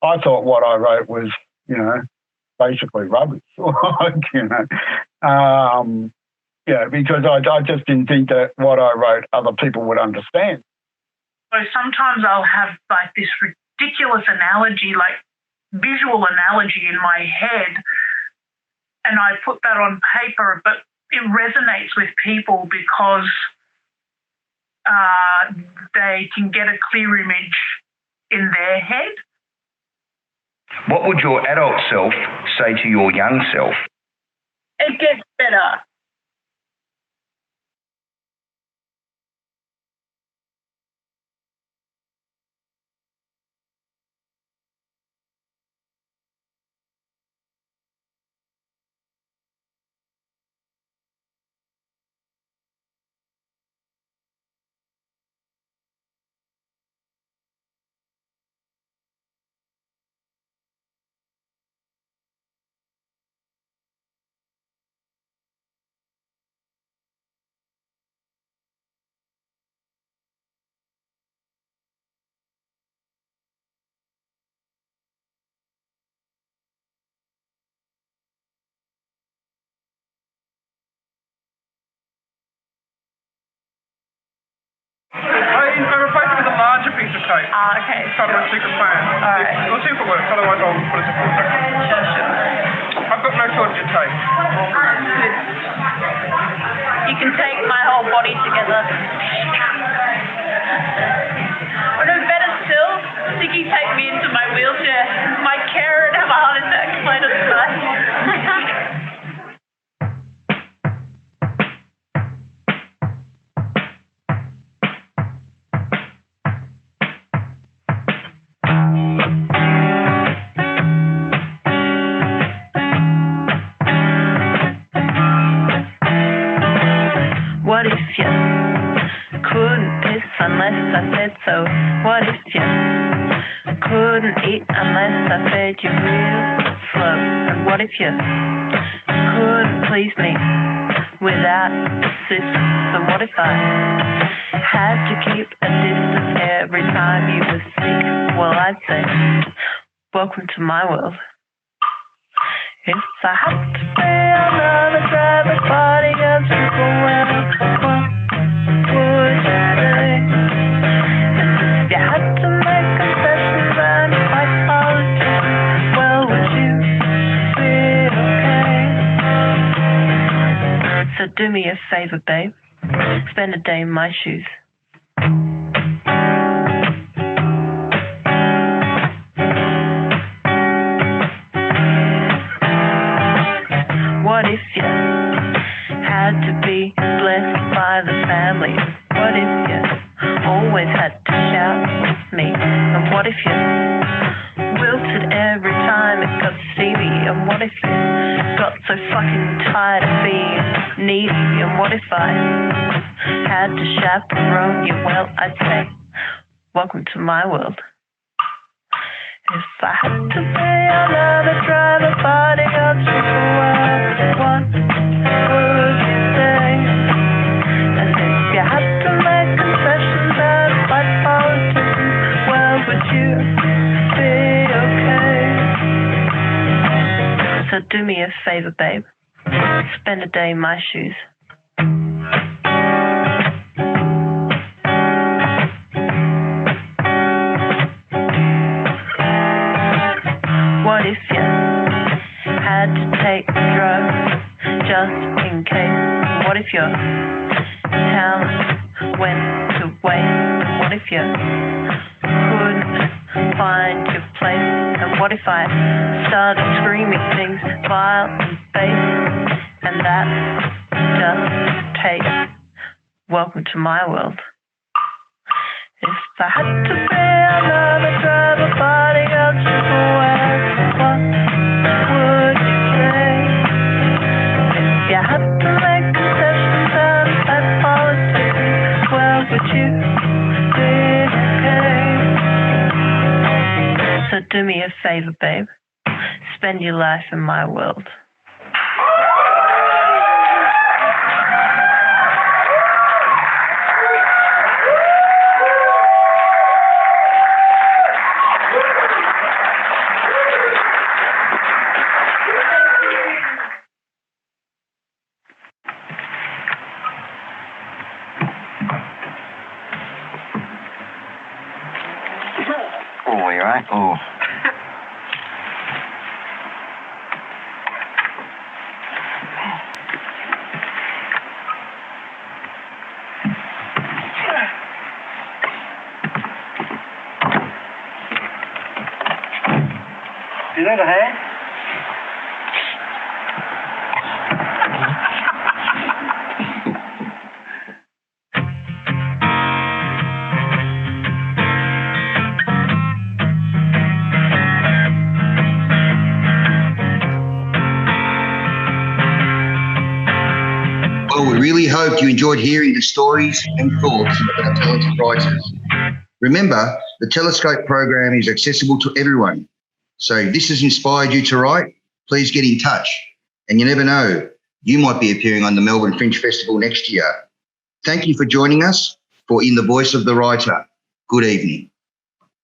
[SPEAKER 9] I thought what I wrote was, basically rubbish. Because I just didn't think that what I wrote other people would understand.
[SPEAKER 10] So sometimes I'll have this ridiculous analogy, visual analogy in my head, and I put that on paper, but it resonates with people because they can get a clear image in their head.
[SPEAKER 3] What would your adult self say to your young self?
[SPEAKER 7] It gets better.
[SPEAKER 11] I replaced it with a larger piece of tape.
[SPEAKER 12] Okay.
[SPEAKER 11] Part of a secret plan.
[SPEAKER 12] All right.
[SPEAKER 11] We'll see if it works, otherwise I'll put it to contact.
[SPEAKER 12] Sure.
[SPEAKER 11] I've got no shortage of tape.
[SPEAKER 12] You can take my whole body together. Or no, better still, Sticky take me into my wheelchair. My carer and have a heart attack later tonight. What if you couldn't piss unless I said so? What if you couldn't eat unless I fed you real slow? And what if you couldn't please me without assistance? And what if I had to keep a distance every time you were sick? Well, I'd say, welcome to my world. If I had to be another driver, bodyguard, super well, what would you say? And if you had to make concessions and fight politics, well, would you be okay? So do me a favor, babe. Spend a day in my shoes. What if you had to be blessed by the family? What if you always had to shout with me? And what if you wilted every time it got steamy? And what if you got so fucking tired of being needy? And what if I had to chaperone you? Well, I'd say, welcome to my world. If I had to be another driver, bodyguard, super well, what would you say? And if you had to make concessions and fight politics, well, would you be okay? So do me a favor, babe. Spend a day in my shoes. What if you had to take drugs just in case? What if your talent went to waste? And what if you couldn't find your place? And what if I started screaming things vile and base? And that's just taste. Welcome to my world. If I had to be another driver, bodyguard, super well, what would you say? If you had to make concessions and fight politics, well, would you be okay? So do me a favor, babe. Spend your life in my world.
[SPEAKER 3] Oh, you're right. Oh.
[SPEAKER 11] You need a hand?
[SPEAKER 13] Well, we really hope you enjoyed hearing the stories and thoughts of our talented writers. Remember, the Telescope program is accessible to everyone. So if this has inspired you to write, please get in touch. And you never know, you might be appearing on the Melbourne Fringe Festival next year. Thank you for joining us for In the Voice of the Writer. Good evening.